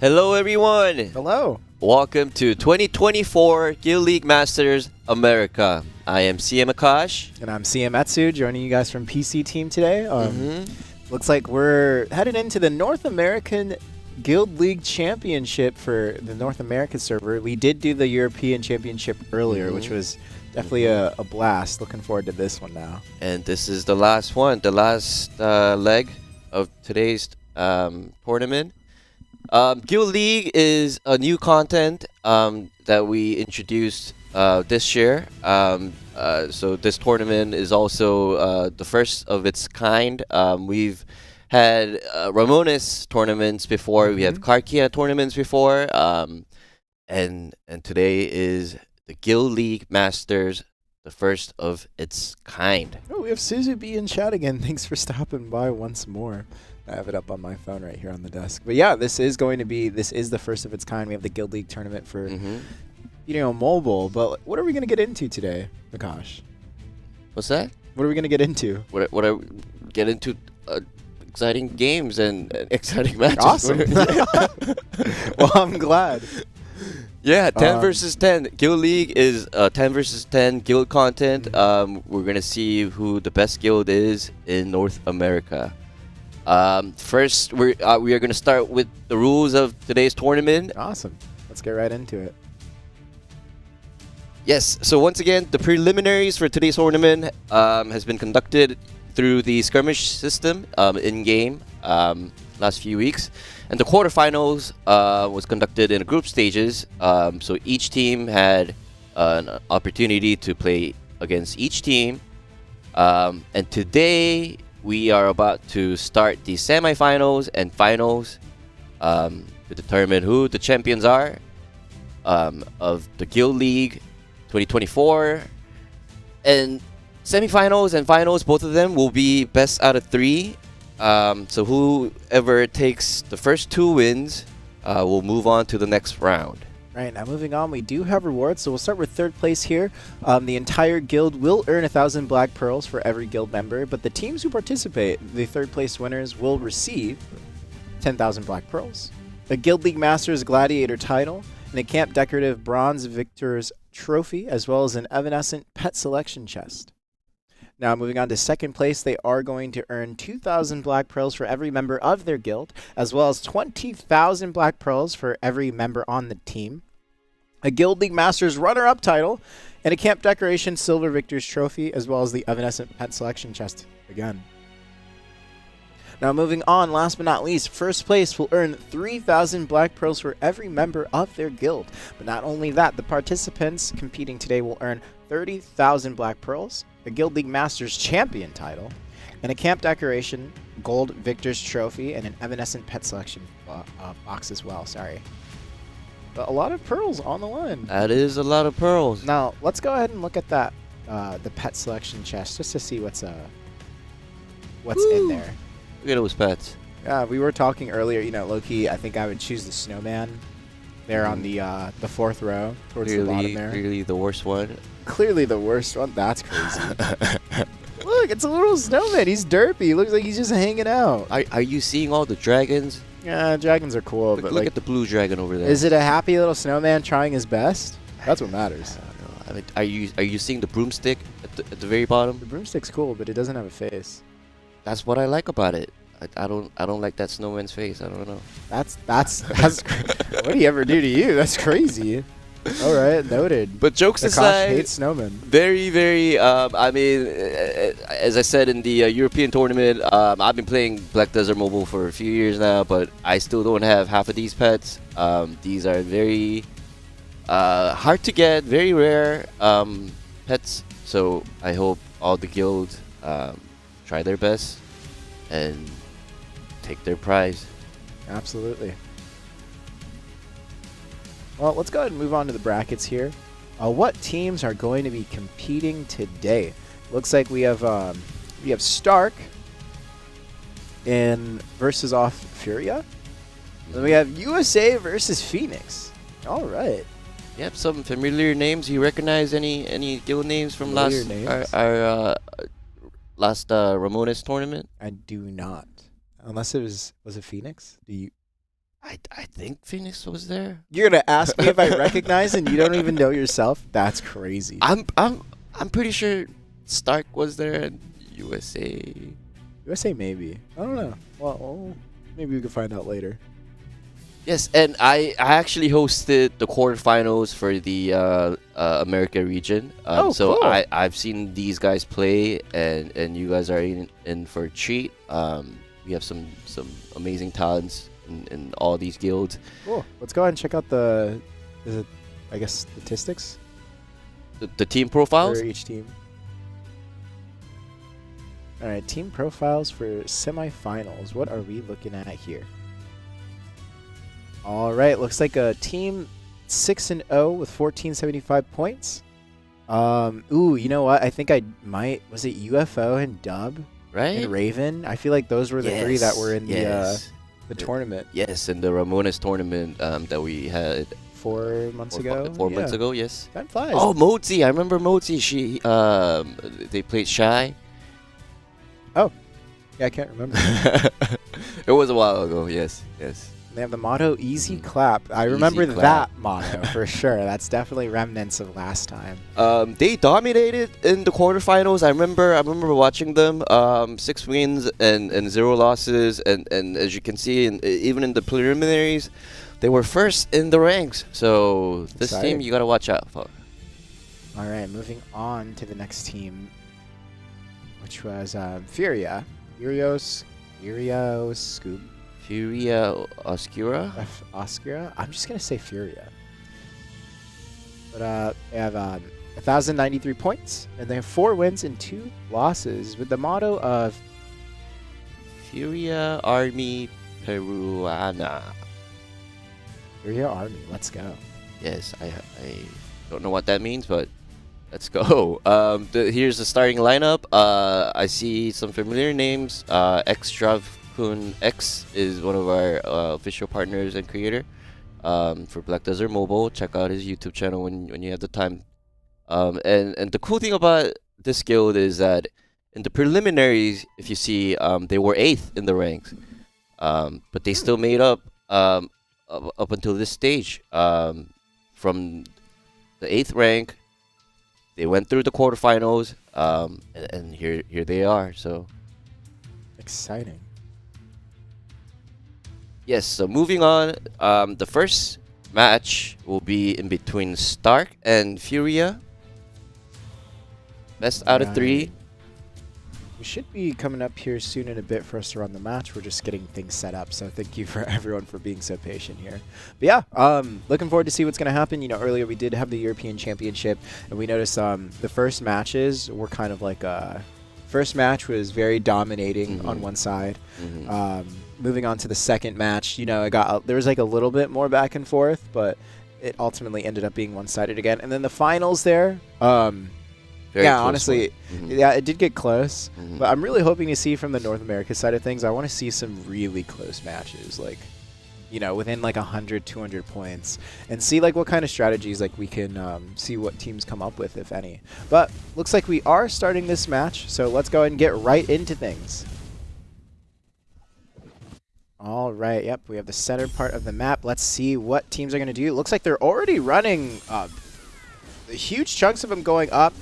Hello, everyone. Hello. Welcome to 2024 Guild League Masters America. I am CM Akash. And I'm CM Etsu, joining you guys from PC Team today. Looks like we're headed into the North American Guild League Championship for the North America server. We did do the European Championship earlier, which was definitely a blast. Looking forward to this one now. And this is the last one, the last leg of today's tournament. Guild League is a new content that we introduced this year. So this tournament is also the first of its kind. We've had Ramones tournaments before. We have Karkia tournaments before. And today is the Guild League Masters, the first of its kind. Oh, we have Suzubi in chat again. Thanks for stopping by once more. I have it up on my phone right here on the desk. But yeah, this is the first of its kind. We have the Guild League tournament for mobile. But what are we going to get into today, Akash? What's that? What are we going to get into? What I get into exciting games and exciting matches. Awesome. Well, I'm glad. Yeah, 10 versus 10. Guild League is 10 versus 10 guild content. We're going to see who the best guild is in North America. First, we are going to start with the rules of today's tournament. Awesome. Let's get right into it. Yes, so once again, the preliminaries for today's tournament has been conducted through the skirmish system in-game last few weeks. And the quarterfinals was conducted in group stages. So each team had an opportunity to play against each team. And today, we are about to start the semifinals and finals to determine who the champions are of the Guild League 2024. And semifinals and finals, both of them will be best out of 3. So whoever takes the first 2 wins will move on to the next round. Right, now moving on, we do have rewards, so we'll start with 3rd place here. The entire guild will earn 1,000 black pearls for every guild member, but the teams who participate, the 3rd place winners, will receive 10,000 black pearls, a Guild League Masters Gladiator title, and a Camp Decorative Bronze Victor's trophy, as well as an evanescent pet selection chest. Now, moving on to 2nd place, they are going to earn 2,000 black pearls for every member of their guild, as well as 20,000 black pearls for every member on the team, a Guild League Masters runner-up title, and a Camp Decoration Silver Victor's trophy, as well as the evanescent pet selection chest again. Now, moving on, last but not least, 1st place will earn 3,000 black pearls for every member of their guild. But not only that, the participants competing today will earn 30,000 black pearls, a Guild League Masters champion title, and a Camp Decoration Gold Victor's trophy, and an evanescent pet selection box as well. Sorry. But a lot of pearls on the line. That is a lot of pearls. Now, let's go ahead and look at that, the pet selection chest, just to see what's in there. Look at those pets. Yeah, we were talking earlier, low-key, I think I would choose the snowman there on the 4th row towards the bottom there. Clearly the worst one. Clearly the worst one? That's crazy. Look, it's a little snowman. He's derpy. Looks like he's just hanging out. Are you seeing all the dragons? Yeah, dragons are cool, but look at the blue dragon over there. Is it a happy little snowman trying his best? That's what matters. I don't know. I mean, are you seeing the broomstick at the very bottom? The broomstick's cool, but it doesn't have a face. That's what I like about it. I don't like that snowman's face. I don't know. That's what do you ever do to you? That's crazy. All right, noted. But jokes aside, hates snowmen. Very, very. I mean, as I said in the European tournament, I've been playing Black Desert Mobile for a few years now, but I still don't have half of these pets. These are very hard to get, very rare pets. So I hope all the guilds try their best and take their prize. Absolutely. Well, let's go ahead and move on to the brackets here. What teams are going to be competing today? Looks like we have Stark versus off Furia. Then we have USA versus Phoenix. All right. Yep, some familiar names. You recognize any guild names from our last Ramones tournament? I do not. Unless it was it Phoenix? Do you? I think Phoenix was there. You're gonna ask me if I recognize and you don't even know yourself? That's crazy. I'm pretty sure Stark was there and USA. USA maybe. I don't know. Well, maybe we can find out later. Yes, and I actually hosted the quarterfinals for the America region. So cool. I've seen these guys play, and you guys are in for a treat. We have some amazing talents in all these guilds. Cool. Let's go ahead and check out the, I guess, statistics The team profiles. for each team. All right, team profiles for semifinals. What are we looking at here? All right, looks like a team 6-0 with 1475 points. Ooh, you know what? I think I might. Was it UFO and Dub Right? and Raven? I feel like those were the three that were in Yes. the tournament Yes, in the Ramones tournament that we had 4 months ago. Four months Yeah. ago, yes. Time flies. Oh, Mozi. I remember Mozi. She they played Shy. Yeah, I can't remember. It was a while ago. Yes. They have the motto "Easy Clap." I Easy remember clap. that motto for sure. That's definitely remnants of last time. They dominated in the quarterfinals. I remember watching them. 6 wins and 0 losses, and as you can see, even in the preliminaries, they were first in the ranks. So this Exciting. team you gotta watch out for. All right, moving on to the next team, which was Furia. Furios, Scoob, Furia Oscura. Oscura. I'm just gonna say Furia. But they have 1,093 points, and they have 4 wins and 2 losses, with the motto of Furia Army Peruana. Furia Army. Let's go. Yes, I don't know what that means, but let's go. Here's the starting lineup. I see some familiar names. Kun X is one of our official partners and creator for Black Desert Mobile. Check out his YouTube channel when you have the time. And the cool thing about this guild is that in the preliminaries, if you see, they were 8th in the ranks, but they still made up until this stage. From the 8th rank, they went through the quarterfinals, and here they are. So Exciting. yes. So moving on, the first match will be in between Stark and Furia. Best out of 3. We should be coming up here soon in a bit for us to run the match. We're just getting things set up, so thank you for everyone for being so patient here. But yeah, looking forward to see what's going to happen. You know, earlier we did have the European Championship, and we noticed the first matches were kind of like first match was very dominating on one side. Moving on to the second match, you know, there was like a little bit more back and forth, but it ultimately ended up being one-sided again. And then the finals there, Very yeah, close honestly, one. yeah, it did get close. But I'm really hoping to see from the North America side of things, I want to see some really close matches, like, you know, within like 100, 200 points, and see like what kind of strategies like we can see what teams come up with, if any. But looks like we are starting this match, so let's go ahead and get right into things. All right, yep, we have the center part of the map. Let's see what teams are going to do. Looks like they're already running huge chunks of them going up.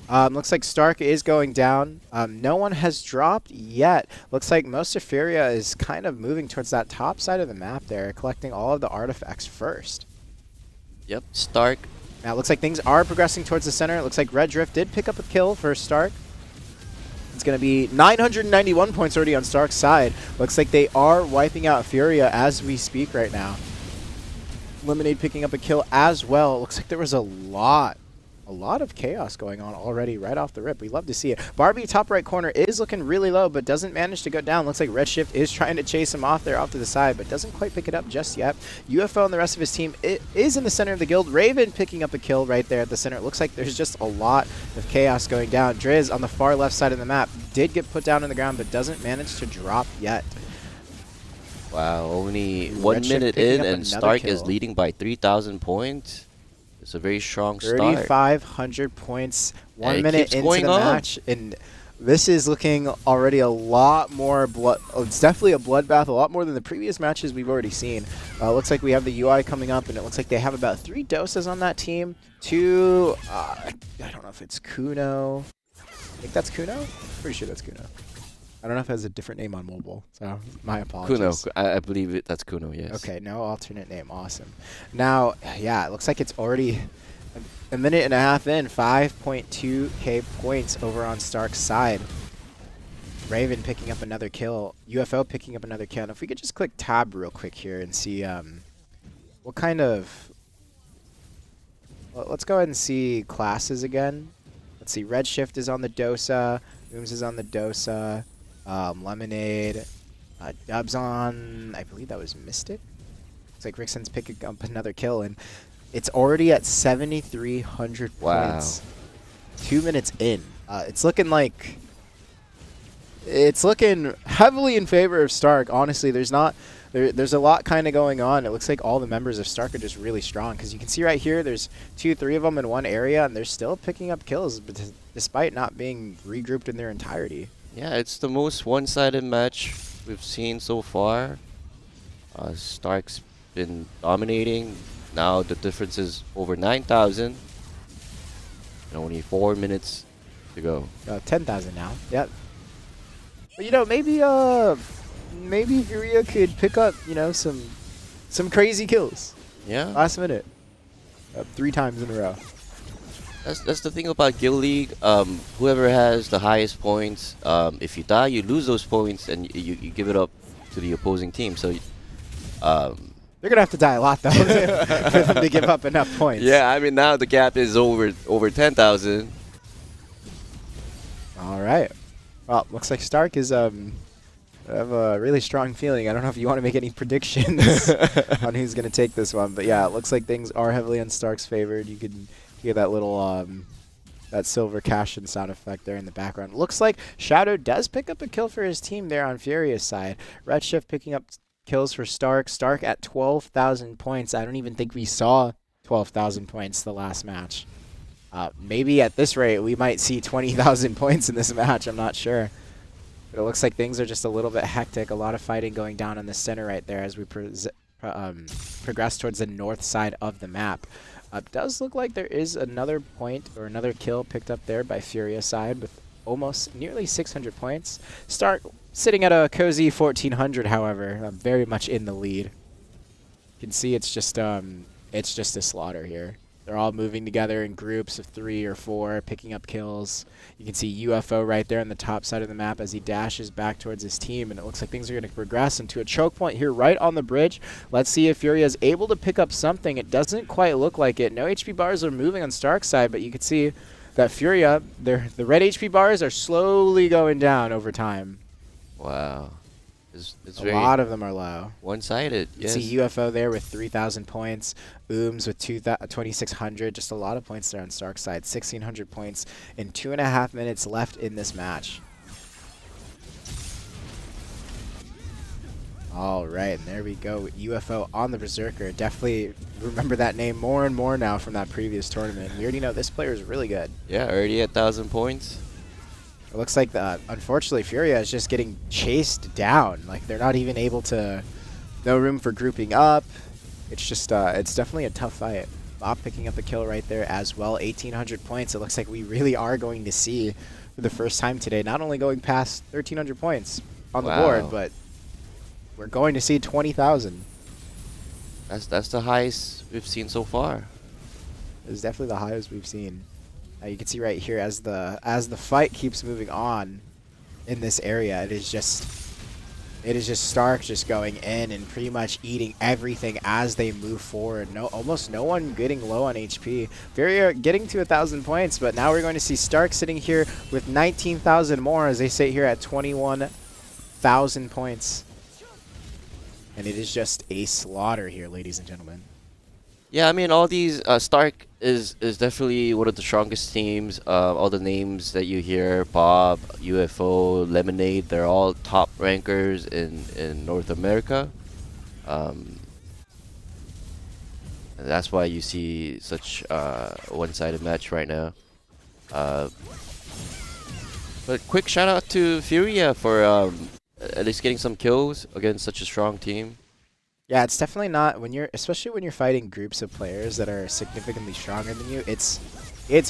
Looks like Stark is going down. No one has dropped yet. Looks like most of Furia is kind of moving towards that top side of the map there, collecting all of the artifacts first. Yep, Stark. Now it looks like things are progressing towards the center. It looks like Red Drift did pick up a kill for Stark. It's going to be 991 points already on Stark's side. Looks like they are wiping out Furia as we speak right now. Lemonade picking up a kill as well. Looks like there was a lot of chaos going on already right off the rip. We love to see it. Barbie top right corner is looking really low, but doesn't manage to go down. Looks like Redshift is trying to chase him off there off to the side, but doesn't quite pick it up just yet. UFO and the rest of his team is in the center of the guild. Raven picking up a kill right there at the center. It looks like there's just a lot of chaos going down. Driz on the far left side of the map did get put down on the ground, but doesn't manage to drop yet. Wow, only Redshift 1 minute picking in, up and another Stark is kill. leading by 3,000 points. It's a very strong start. 3,500 points, And 1 it minute keeps into going the on. match, and This is looking already a lot more blood. Oh, it's definitely a bloodbath, a lot more than the previous matches we've already seen. Looks like we have the UI coming up, and it looks like they have about 3 doses on that team. 2, I don't know if it's Kuno. I think that's Kuno? Pretty sure that's Kuno. I don't know if it has a different name on mobile, so my apologies. Kuno, I believe that's Kuno, yes. Okay, no alternate name, awesome. Now, yeah, it looks like it's already a minute and a half in, 5.2k points over on Stark's side. Raven picking up another kill, UFO picking up another kill. And if we could just click tab real quick here and see what kind of... Well, let's go ahead and see classes again. Let's see, Redshift is on the Dosa, Ooms is on the Dosa, Lemonade, Dub's on, I believe that was Mystic. Looks like Rickson's picking up another kill, and it's already at 7,300 points. 2 minutes in. It's looking like... It's looking heavily in favor of Stark. Honestly, there's a lot kind of going on. It looks like all the members of Stark are just really strong, because you can see right here there's 2-3 of them in one area, and they're still picking up kills despite not being regrouped in their entirety. Yeah, it's the most one-sided match we've seen so far. Stark's been dominating. Now the difference is over 9,000 and only 4 minutes to go. 10,000 now. Yep. But you know, maybe Furia could pick up, you know, some crazy kills. Yeah. Last minute. 3 times in a row. That's the thing about Guild League. Whoever has the highest points, if you die, you lose those points, and you give it up to the opposing team. So, they're gonna have to die a lot though for them to give up enough points. yeah, I mean now the gap is over 10,000. All right. Well, looks like Stark is I have a really strong feeling. I don't know if you want to make any predictions on who's gonna take this one, but yeah, it looks like things are heavily on Stark's favored. You can hear that little that silver cash-in sound effect there in the background. Looks like Shadow does pick up a kill for his team there on Furia's side. Redshift picking up kills for Stark. Stark at 12,000 points. I don't even think we saw 12,000 points the last match. Maybe at this rate we might see 20,000 points in this match. I'm not sure. But it looks like things are just a little bit hectic. A lot of fighting going down in the center right there as we progress towards the north side of the map. Does look like there is another point or another kill picked up there by Furia's side with almost nearly 600 points. Stark sitting at a cozy 1,400, however, very much in the lead. You can see it's just a slaughter here. They're all moving together in groups of 3 or 4, picking up kills. You can see UFO right there on the top side of the map as he dashes back towards his team, and it looks like things are going to progress into a choke point here right on the bridge. Let's see if Furia is able to pick up something. It doesn't quite look like it. No HP bars are moving on Stark's side, but you can see that Furia, the red HP bars are slowly going down over time. Wow. It's a lot of them are low. One-sided, yes. See UFO there with 3,000 points. Ooms with 2,600. Just a lot of points there on Stark's side. 1,600 points in 2.5 minutes left in this match. All right, and there we go. UFO on the Berserker. Definitely remember that name more and more now from that previous tournament. We already know this player is really good. Yeah, already at 1,000 points. It looks like, unfortunately, Furia is just getting chased down. Like, they're not even able to... No room for grouping up. It's just, it's definitely a tough fight. Bob picking up a kill right there as well. 1,800 points. It looks like we really are going to see, for the first time today, not only going past 1,300 points on the board, but we're going to see 20,000. That's the highest we've seen so far. It's definitely the highest we've seen. You can see right here as the fight keeps moving on in this area, it is just Stark just going in and pretty much eating everything as they move forward. Almost no one getting low on HP. Furia getting to 1,000 points, but now we're going to see Stark sitting here with 19,000 more as they sit here at 21,000 points. And it is just a slaughter here, ladies and gentlemen. Yeah, I mean, all these Stark is definitely one of the strongest teams. All the names that you hear, Bob, UFO, Lemonade, they're all top rankers in North America. And that's why you see such a one-sided match right now. But But quick shout out to Furia for at least getting some kills against such a strong team. Yeah, it's definitely not when you're, especially when you're fighting groups of players that are significantly stronger than you. It's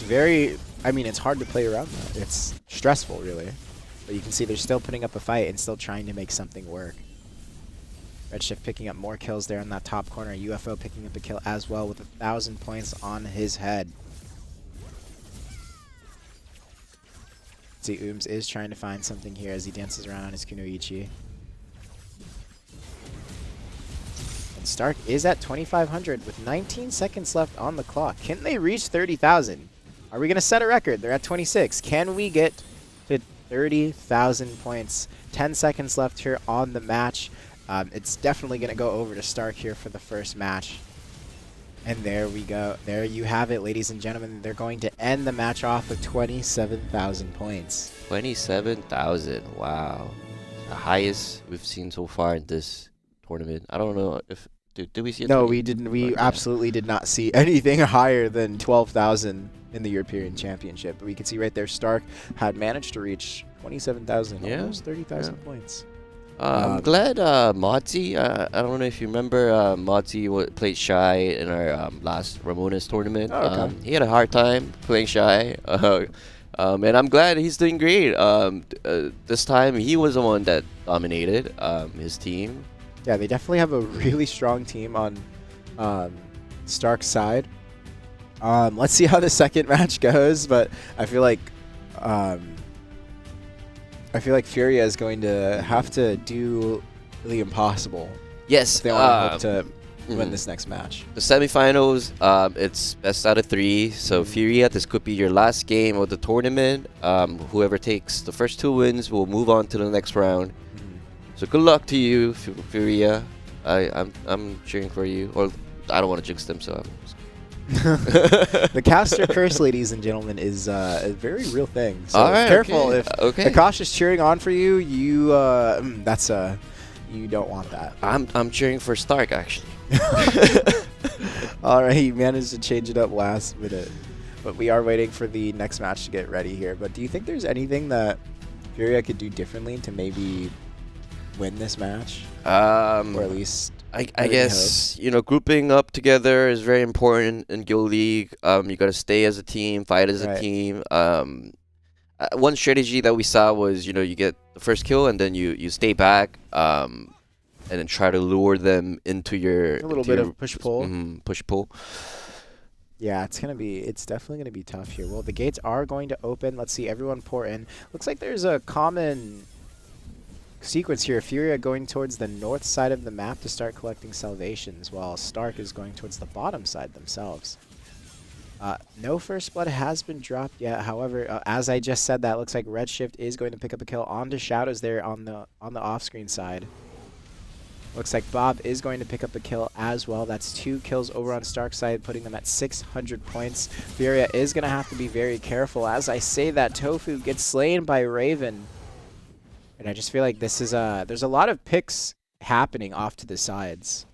very, I mean, it's hard to play around that. It's stressful, really. But you can see they're still putting up a fight and still trying to make something work. Redshift picking up more kills there in that top corner. UFO picking up a kill as well with 1,000 points on his head. See, Ooms is trying to find something here as he dances around on his Kunoichi. And Stark is at 2,500 with 19 seconds left on the clock. Can they reach 30,000? Are we going to set a record? They're at 26. Can we get to 30,000 points? 10 seconds left here on the match. It's definitely going to go over to Stark here for the first match. And there we go. There you have it, ladies and gentlemen. They're going to end the match off with 27,000 points. 27,000. Wow. The highest we've seen so far in this tournament. I don't know if did we see it? No, we didn't. We absolutely did not see anything higher than 12,000 in the European Championship. But we can see right there, Stark had managed to reach 27,000, almost 30,000 points. I'm glad Modzi, I don't know if you remember, Modzi played Shy in our last Ramona's tournament. Oh, okay. He had a hard time playing Shy, and I'm glad he's doing great. This time, he was the one that dominated his team. Yeah, they definitely have a really strong team on Stark's side. Let's see how the second match goes, but I feel like Furia is going to have to do the impossible. Yes, if they want to hope to win this next match. The semifinals, it's best out of 3. So Furia, this could be your last game of the tournament. Whoever takes the first 2 wins will move on to the next round. So good luck to you, Furia. I'm cheering for you. Or I don't want to jinx them, so The caster curse, ladies and gentlemen, is a very real thing. So all right, careful okay. if the Akash is cheering on for you. You you don't want that. I'm cheering for Stark actually. All right, he managed to change it up last minute, but we are waiting for the next match to get ready here. But do you think there's anything that Furia could do differently to maybe win this match, or at least? I guess, you know, grouping up together is very important in Guild League. You got to stay as a team, fight as a team. One strategy that we saw was, you know, you get the first kill and then you stay back and then try to lure them into your... A little bit of push-pull. Push-pull. Yeah, it's definitely going to be tough here. Well, the gates are going to open. Let's see everyone pour in. Looks like there's a common sequence here. Furia going towards the north side of the map to start collecting salvations, while Stark is going towards the bottom side themselves. No first blood has been dropped yet. However, as I just said, that looks like Redshift is going to pick up a kill onto Shadows there on the off-screen side. Looks like Bob is going to pick up a kill as well. That's 2 kills over on Stark's side, putting them at 600 points. Furia is going to have to be very careful. As I say that, Tofu gets slain by Raven. And I just feel like this is there's a lot of picks happening off to the sides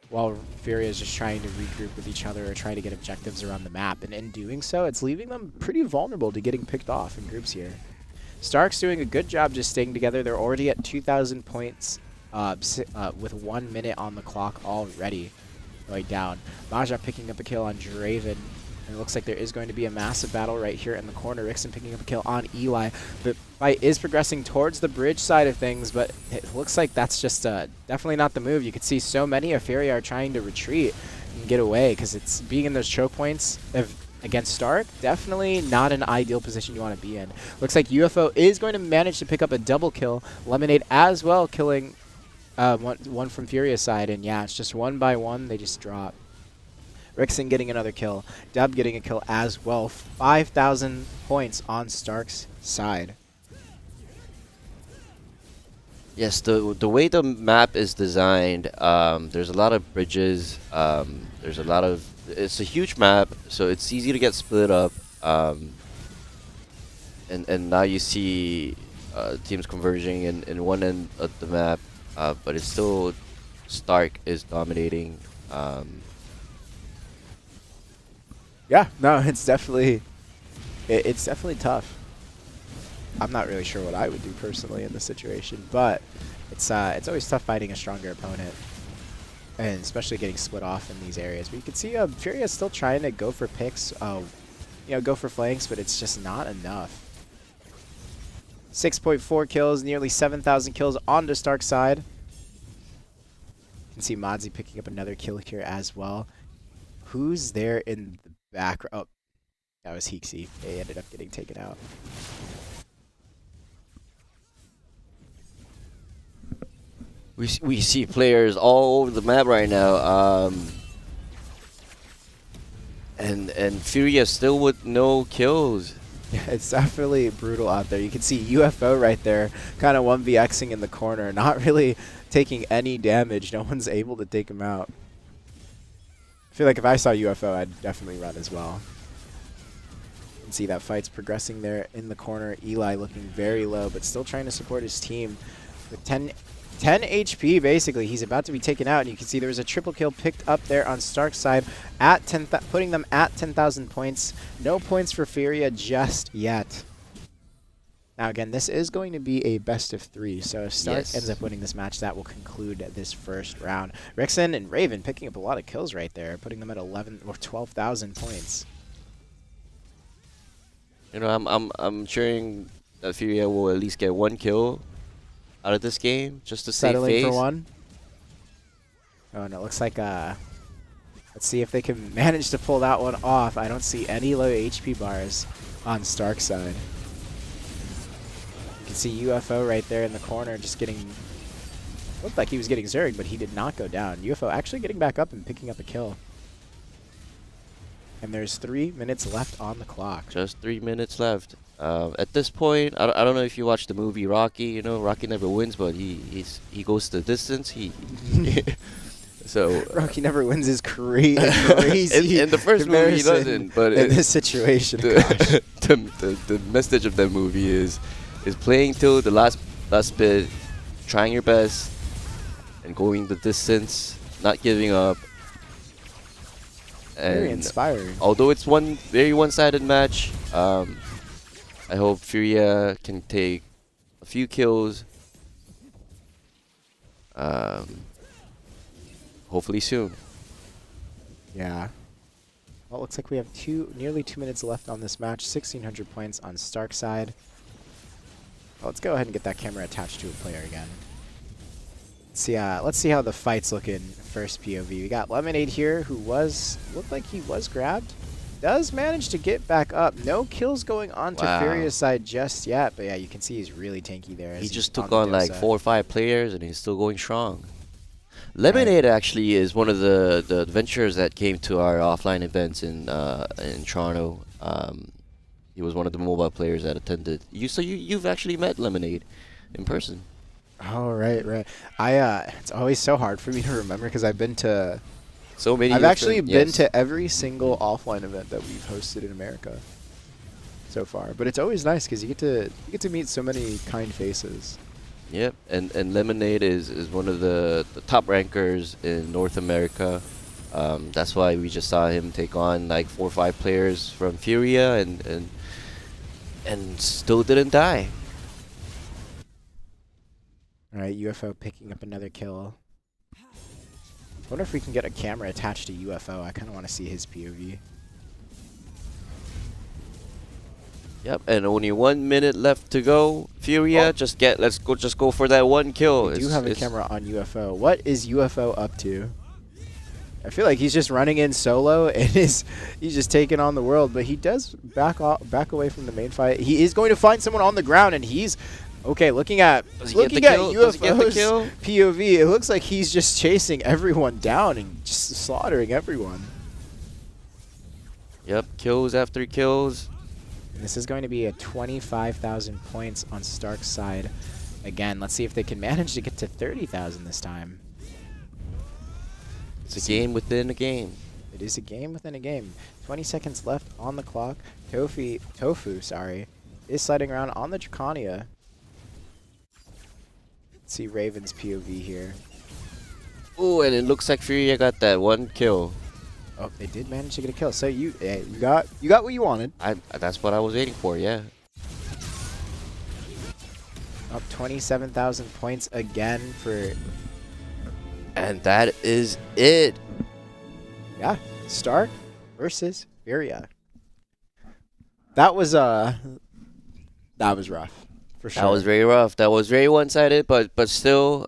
while Furia is just trying to regroup with each other or try to get objectives around the map. And in doing so, it's leaving them pretty vulnerable to getting picked off in groups here. Stark's doing a good job just staying together. They're already at 2,000 points with 1 minute on the clock already going down. Maja picking up a kill on Draven. And it looks like there is going to be a massive battle right here in the corner. Rixon picking up a kill on Eli. The fight is progressing towards the bridge side of things, but it looks like that's just definitely not the move. You can see so many of Furia are trying to retreat and get away because it's being in those choke points against Stark. Definitely not an ideal position you want to be in. Looks like UFO is going to manage to pick up a double kill. Lemonade as well, killing one from Furia's side. And yeah, it's just 1 by 1. They just drop. Rixon getting another kill. Dub getting a kill as well. 5,000 points on Stark's side. Yes, the way the map is designed, there's a lot of bridges. There's a lot of... It's a huge map, so it's easy to get split up. And now you see teams converging in one end of the map, but it's still... Stark is dominating. Yeah, no, it's definitely tough. I'm not really sure what I would do personally in this situation, but it's always tough fighting a stronger opponent, and especially getting split off in these areas. But you can see Furia is still trying to go for picks, go for flanks, but it's just not enough. 6.4 kills, nearly 7,000 kills on the Stark side. You can see Modzy picking up another kill here as well. Who's there in the background? Oh, that was Heeksy. They ended up getting taken out. We see players all over the map right now, and Furia still with no kills. Yeah, it's definitely brutal out there. You can see UFO right there, kind of 1vxing in the corner, not really taking any damage. No one's able to take him out. I feel like if I saw UFO, I'd definitely run as well. You can see that fight's progressing there in the corner. Eli looking very low, but still trying to support his team with 10 HP, basically. He's about to be taken out, and you can see there was a triple kill picked up there on Stark's side, at putting them at 10,000 points. No points for Furia just yet. Now, again, this is going to be a best of 3, so if Stark ends up winning this match, that will conclude this first round. Rixen and Raven picking up a lot of kills right there, putting them at 11 or 12,000 points. You know, I'm cheering that Furia will at least get 1 kill out of this game, just to save face. Settling for 1. Oh, and it looks like, let's see if they can manage to pull that one off. I don't see any low HP bars on Stark's side. You can see UFO right there in the corner just getting, looked like he was getting zerged, but he did not go down. UFO actually getting back up and picking up a kill. And there's 3 minutes left on the clock. Just 3 minutes left. At this point, I don't know if you watched the movie Rocky. You know, Rocky never wins, but he goes the distance. So Rocky never wins is crazy. in the first movie, he doesn't. But in this situation, the message of that movie is playing till the last bit, trying your best, and going the distance, not giving up. And very inspiring. Although it's very one-sided match, I hope Furia can take a few kills. Hopefully soon. Yeah. Well, it looks like we have nearly 2 minutes left on this match. 1,600 points on Stark's side. Well, let's go ahead and get that camera attached to a player again. Let's see how the fight's looking. First POV. We got Lemonade here, who looked like he was grabbed. Does manage to get back up. No kills going on to Furia's side just yet, but yeah, you can see he's really tanky there. He just took on like 4 or 5 players, and he's still going strong. Lemonade actually is one of the adventurers that came to our offline events in Toronto. He was one of the mobile players that attended. You've actually met Lemonade in person. Oh, right. It's always so hard for me to remember because I've been to so many. I've actually been to every single offline event that we've hosted in America so far. But it's always nice because you get to meet so many kind faces. Yep, and Lemonade is one of the top rankers in North America. That's why we just saw him take on like 4 or 5 players from Furia and still didn't die. All right, UFO picking up another kill. I wonder if we can get a camera attached to UFO. I kind of want to see his POV. Yep, and only 1 minute left to go. Furia, let's go for that 1 kill. We do have a camera on UFO. What is UFO up to? I feel like he's just running in solo and he's just taking on the world, but he does back away from the main fight. He is going to find someone on the ground, and he's okay. Looking at UFO's POV, it looks like he's just chasing everyone down and just slaughtering everyone. Yep, kills after kills. And this is going to be a 25,000 points on Stark's side. Again, let's see if they can manage to get to 30,000 this time. It's a game within a game. It is a game within a game. 20 seconds left on the clock. Tofu, is sliding around on the Draconia. Let's see Raven's POV here. Oh, and it looks like Furia got that 1 kill. Oh, they did manage to get a kill. So you got what you wanted. That's what I was waiting for, yeah. 27,000 points again for... And that is it. Yeah, Stark versus Furia. That was rough, for sure. That was very rough. That was very one-sided, but still,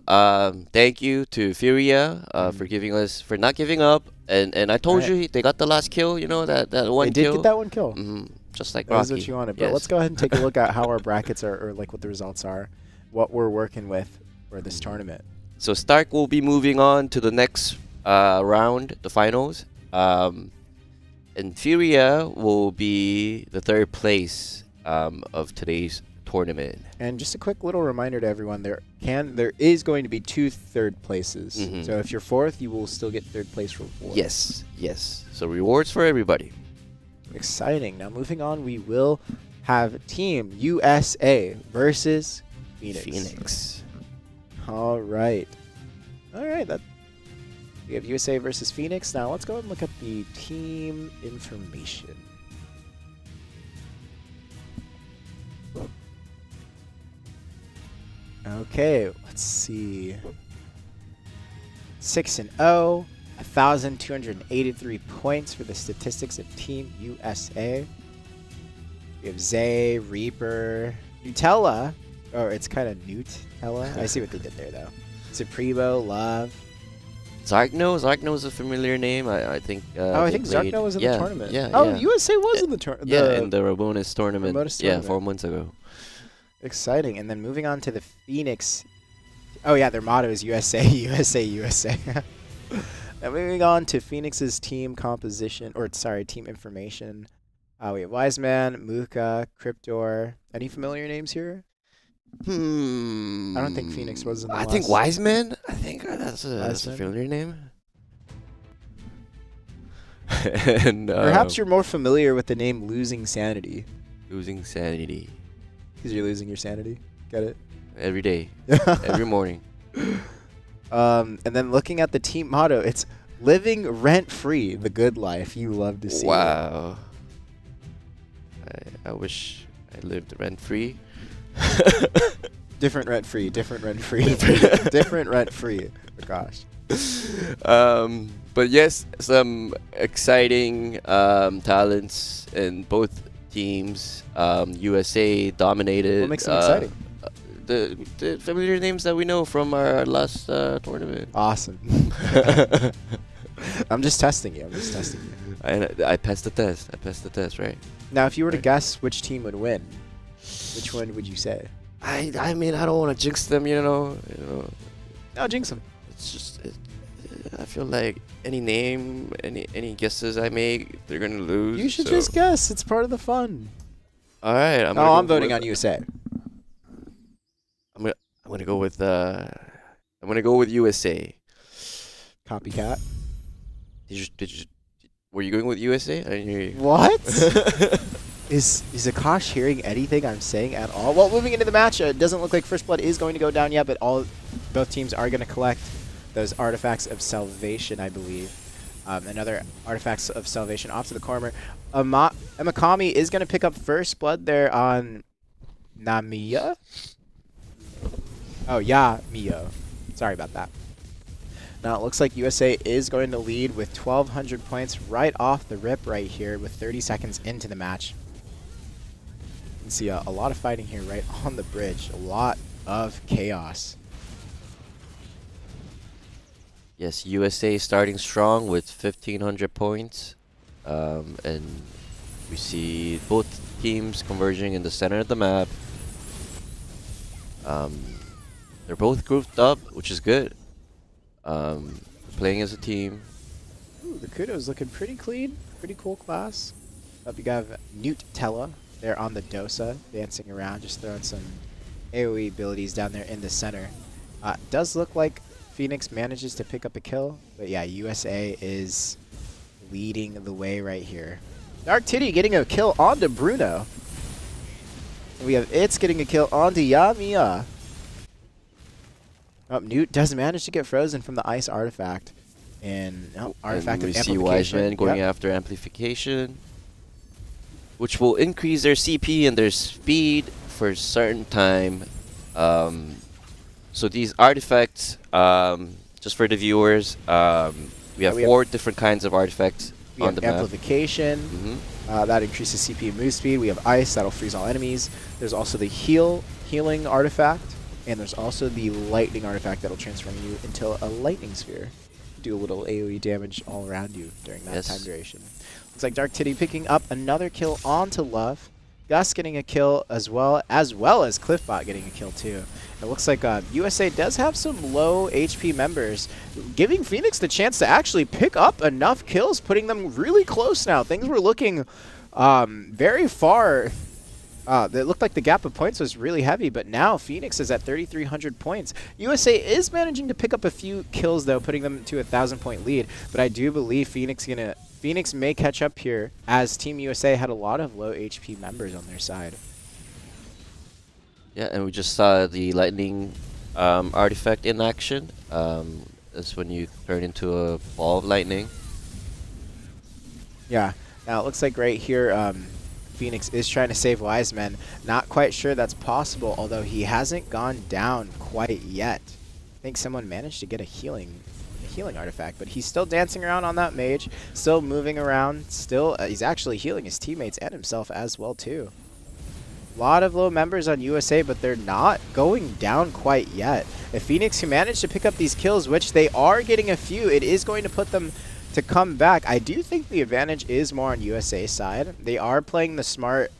thank you to Furia for not giving up. And I told you they got the last kill. You know that one They did kill. get that one kill. Just like That Rocky. was what you wanted. But Yes. let's go ahead and take a look at how our brackets are, or like what the results are, what we're working with for this tournament. So Stark will be moving on to the next round, the finals. And Furia will be the third place of today's tournament. And just a quick little reminder to everyone, there is going to be 2 third places. So if you're 4th, you will still get 3rd place reward. Yes, yes. So rewards for everybody. Exciting. Now moving on, we will have Team USA versus Phoenix. All right. We have USA versus Phoenix. Now let's go ahead and look at the team information. Okay, let's see. 6-0, 1,283 points for the statistics of Team USA. We have Zay, Reaper, Nutella. Oh, it's kind of Nutella. I see what they did there, though. Supremo, Love. Zarkno is a familiar name. I think. I think Zarkno was in the tournament. Yeah. Oh, USA was in the tournament. Yeah, in the Rabonis tournament. Yeah, 4 months ago. Exciting. And then moving on to the Phoenix. Oh, yeah, their motto is USA, USA, USA. Now moving on to Phoenix's team composition, team information. We have Wiseman, Muka, Cryptor. Any familiar names here? I don't think Phoenix was in the last. think Wiseman. I think that's a familiar name. And perhaps you're more familiar with the name Losing Sanity. Losing Sanity. Because you're losing your sanity. Get it? Every day. Every morning. And then looking at the team motto, it's living rent-free, the good life. You love to see it. Wow. I wish I lived rent-free. Different rent-free, different rent-free. Different rent-free. Oh, gosh. But yes, some exciting talents in both teams. USA dominated. What makes them exciting? The familiar names that we know from our last tournament. Awesome. I'm just testing you. I passed the test. Right. Now, if you were to guess which team would win, which one would you say? I mean, I don't want to jinx them, you know. No, jinx them. It's just, I feel like any name, any guesses I make, they're gonna lose. You should just guess. It's part of the fun. All right. I'm voting on USA. I'm gonna go with USA. Copycat. Were you going with USA? I didn't hear you. What? Is Akash hearing anything I'm saying at all? Well, moving into the match, it doesn't look like First Blood is going to go down yet, but both teams are going to collect those artifacts of salvation, I believe. Another artifacts of salvation off to the corner. Emakami is going to pick up First Blood there on Namiya. Oh, yeah, Mio. Sorry about that. Now it looks like USA is going to lead with 1,200 points right off the rip right here with 30 seconds into the match. You can see a lot of fighting here right on the bridge. A lot of chaos. Yes, USA starting strong with 1,500 points. And we see both teams converging in the center of the map. They're both grouped up, which is good. Playing as a team. Ooh, the Kudo's looking pretty clean. Pretty cool class. Up you got Nutella there on the Dosa, dancing around, just throwing some AoE abilities down there in the center. Does look like Phoenix manages to pick up a kill, but yeah, USA is leading the way right here. Dark Titty getting a kill onto Bruno. And we have It's getting a kill onto Yamiya. Newt does manage to get frozen from the ice artifact. And artifact and of we see amplification. Wiseman going after amplification, which will increase their CP and their speed for a certain time. So these artifacts, just for the viewers, we have 4 different kinds of artifacts We on have the map. amplification. That increases CPU move speed. We have ice. That'll freeze all enemies. There's also the healing artifact. And there's also the lightning artifact that'll transform you into a lightning sphere. Do a little AoE damage all around you during that time duration. Looks like Dark Titty picking up another kill onto Love. Gus getting a kill as well as Cliffbot getting a kill too. It looks like USA does have some low HP members, giving Phoenix the chance to actually pick up enough kills, putting them really close now. Things were looking very far. It looked like the gap of points was really heavy, but now Phoenix is at 3,300 points. USA is managing to pick up a few kills, though, putting them to a 1,000-point lead. But I do believe Phoenix may catch up here, as Team USA had a lot of low HP members on their side. Yeah, and we just saw the lightning artifact in action. That's when you turn into a ball of lightning. Yeah. Now it looks like right here, Phoenix is trying to save Wiseman. Not quite sure that's possible, although he hasn't gone down quite yet. I think someone managed to get a healing artifact, but he's still dancing around on that mage, still moving around, still he's actually healing his teammates and himself as well too. A lot of low members on USA, but they're not going down quite yet. If Phoenix can manage to pick up these kills, which they are getting a few, it is going to put them to come back. I do think the advantage is more on USA's side. They are playing the smart.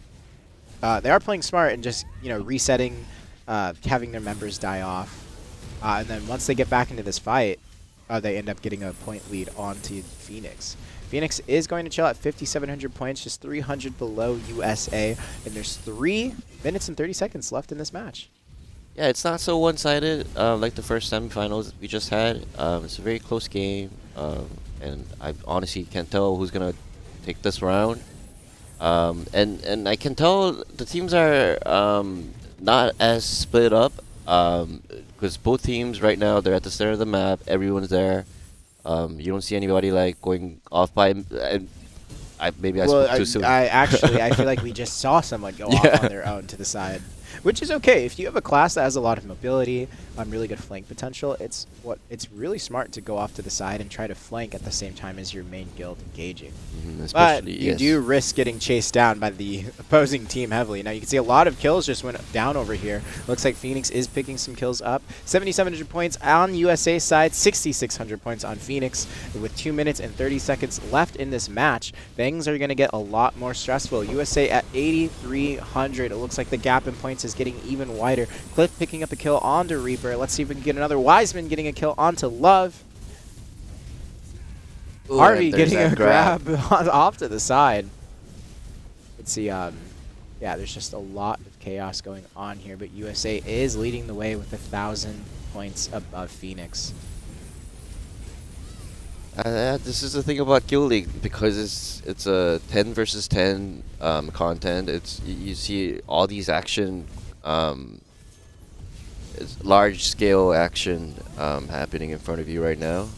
They are playing smart and just resetting, having their members die off, and then once they get back into this fight, they end up getting a point lead onto Phoenix. Phoenix is going to chill at 5,700 points, just 300 below USA, and there's 3 minutes and 30 seconds left in this match. Yeah, it's not so one-sided like the first semifinals we just had. It's a very close game. And I honestly can't tell who's gonna take this round. And I can tell the teams are not as split up, because both teams right now, they're at the center of the map. Everyone's there. You don't see anybody like going off by. Maybe I spoke too soon. I feel like we just saw someone go off on their own to the side. Which is okay. If you have a class that has a lot of mobility, really good flank potential, it's really smart to go off to the side and try to flank at the same time as your main guild engaging. But you do risk getting chased down by the opposing team heavily. Now you can see a lot of kills just went down over here. Looks like Phoenix is picking some kills up. 7,700 points on USA side, 6,600 points on Phoenix. With 2 minutes and 30 seconds left in this match, things are going to get a lot more stressful. USA at 8,300. It looks like the gap in points is getting even wider. Cliff picking up a kill onto Reaper. Let's see if we can get another Wiseman getting a kill onto Love. Ooh, Harvey getting a grab off to the side. Let's see. Yeah, there's just a lot of chaos going on here, but USA is leading the way with 1,000 points above Phoenix. This is the thing about Guild League, because it's a 10 versus 10 content. You see all these action, it's large scale action happening in front of you right now.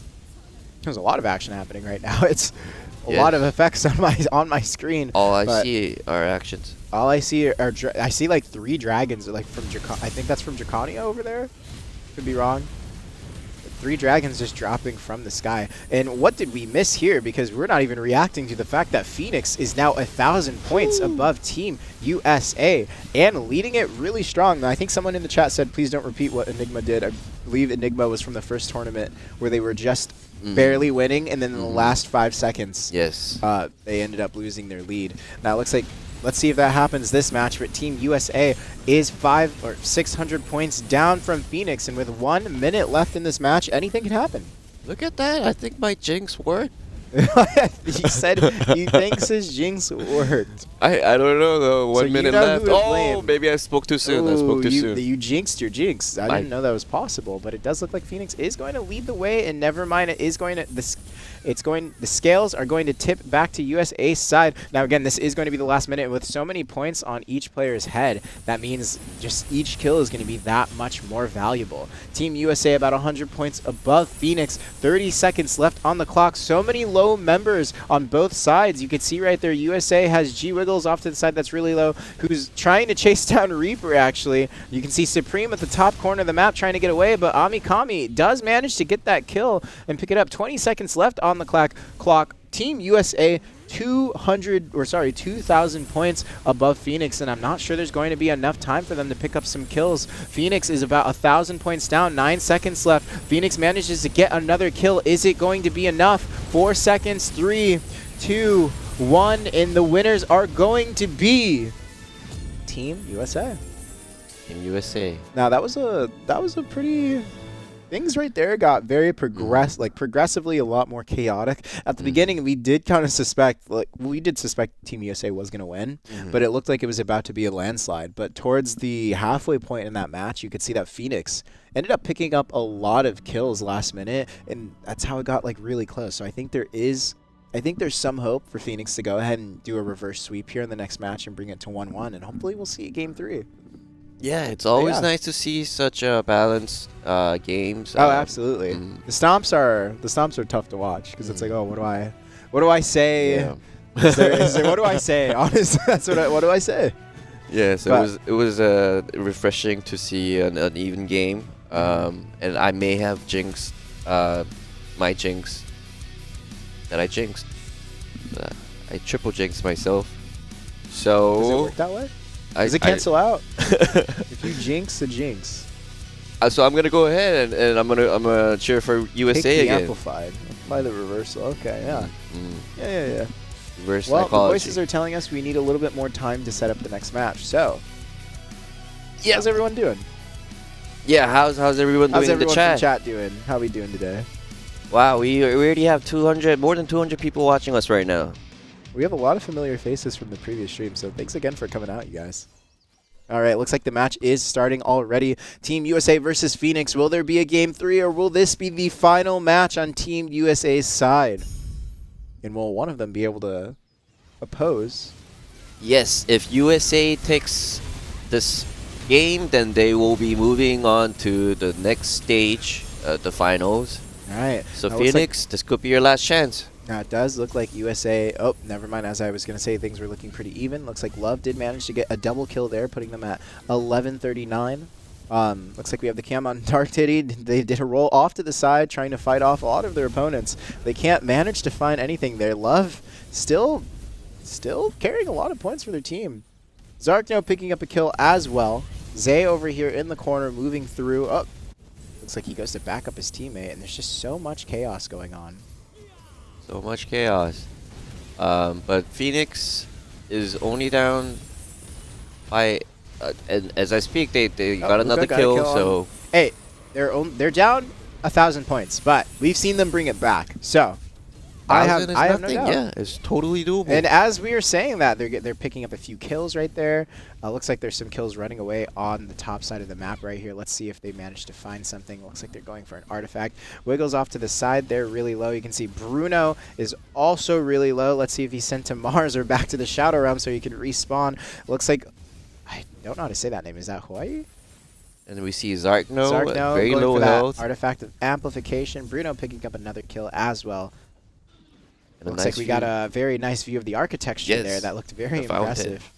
There's a lot of action happening right now. It's a lot of effects on my screen. All I see are actions. All I see are I see like 3 dragons, like from I think that's from Draconia over there. Could be wrong. 3 dragons just dropping from the sky. And what did we miss here? Because we're not even reacting to the fact that Phoenix is now 1,000 points above Team USA and leading it really strong. Now, I think someone in the chat said, please don't repeat what Enigma did. I believe Enigma was from the first tournament where they were just barely winning, and then in the last 5 seconds, they ended up losing their lead. Now, it looks like, let's see if that happens this match, but Team USA is 500 or 600 points down from Phoenix, and with 1 minute left in this match, anything can happen. Look at that. I think my jinx worked. He said he thinks his jinx worked. I don't know, though. 1 minute left. Oh, maybe I spoke too soon. I spoke too soon. You jinxed your jinx. I didn't know that was possible, but it does look like Phoenix is going to lead the way, and never mind, it is going to... the scales are going to tip back to USA's side. Now, again, this is going to be the last minute. With so many points on each player's head, that means just each kill is going to be that much more valuable. Team USA about 100 points above Phoenix. 30 seconds left on the clock. So many low low members on both sides. You can see right there, USA has G Wiggles off to the side that's really low, who's trying to chase down Reaper, actually. You can see Supreme at the top corner of the map trying to get away, but Amikami does manage to get that kill and pick it up. 20 seconds left on the clock. Team USA 2,000 points above Phoenix, and I'm not sure there's going to be enough time for them to pick up some kills. Phoenix is about 1,000 points down, 9 seconds left. Phoenix manages to get another kill. Is it going to be enough? 4 seconds, 3, 2, 1, and the winners are going to be Team USA. Team USA. Now that was a pretty. Things right there got very progressively a lot more chaotic. At the beginning, we did kind of suspect, Team USA was going to win, but it looked like it was about to be a landslide. But towards the halfway point in that match, you could see that Phoenix ended up picking up a lot of kills last minute, and that's how it got like really close. So I think there's some hope for Phoenix to go ahead and do a reverse sweep here in the next match and bring it to 1-1, and hopefully we'll see Game 3. Yeah, it's always nice to see such a balanced games. Oh, absolutely. The stomps are tough to watch because it's like, oh, what do I say? Yeah. Is there, what do I say? Honestly, that's what do I say? Yeah, so it was refreshing to see an even game, and I may have jinxed my jinx that I jinxed. I triple jinxed myself. So does it work that way? Does it cancel out? If you jinx, the jinx. So I'm gonna go ahead and I'm gonna cheer for USA again. Amplified. Apply the reversal. Okay, yeah. Yeah. Reverse well, psychology. The voices are telling us we need a little bit more time to set up the next match. So, how's everyone doing? Yeah, how's everyone doing in the chat? How's everyone from chat doing? How are we doing today? Wow, we already have more than 200 people watching us right now. We have a lot of familiar faces from the previous stream, so thanks again for coming out, you guys. All right, looks like the match is starting already. Team USA versus Phoenix. Will there be a Game 3, or will this be the final match on Team USA's side? And will one of them be able to oppose? Yes, if USA takes this game, then they will be moving on to the next stage, the finals. All right. So Phoenix, this could be your last chance. Now it does look like USA, oh, never mind, as I was going to say, things were looking pretty even. Looks like Love did manage to get a double kill there, putting them at 11:39. Looks like we have the cam on Dark Titty. They did a roll off to the side, trying to fight off a lot of their opponents. They can't manage to find anything there. Love still carrying a lot of points for their team. Zarkno picking up a kill as well. Zay over here in the corner, moving through. Oh, looks like he goes to back up his teammate, and there's just so much chaos going on. So much chaos. But Phoenix is only down by, and as I speak, they got another kill. So hey, they're down 1,000 points, but we've seen them bring it back. So I have no doubt. Yeah, it's totally doable. And as we are saying that, they're picking up a few kills right there. Looks like there's some kills running away on the top side of the map right here. Let's see if they manage to find something. Looks like they're going for an artifact. Wiggles off to the side there, really low. You can see Bruno is also really low. Let's see if he's sent to Mars or back to the Shadow Realm so he can respawn. Looks like, I don't know how to say that name. Is that Hawaii? And we see Zarkno very going low for health. That artifact of amplification. Bruno picking up another kill as well. Looks nice like we got a very nice view of the architecture there. That looked very impressive.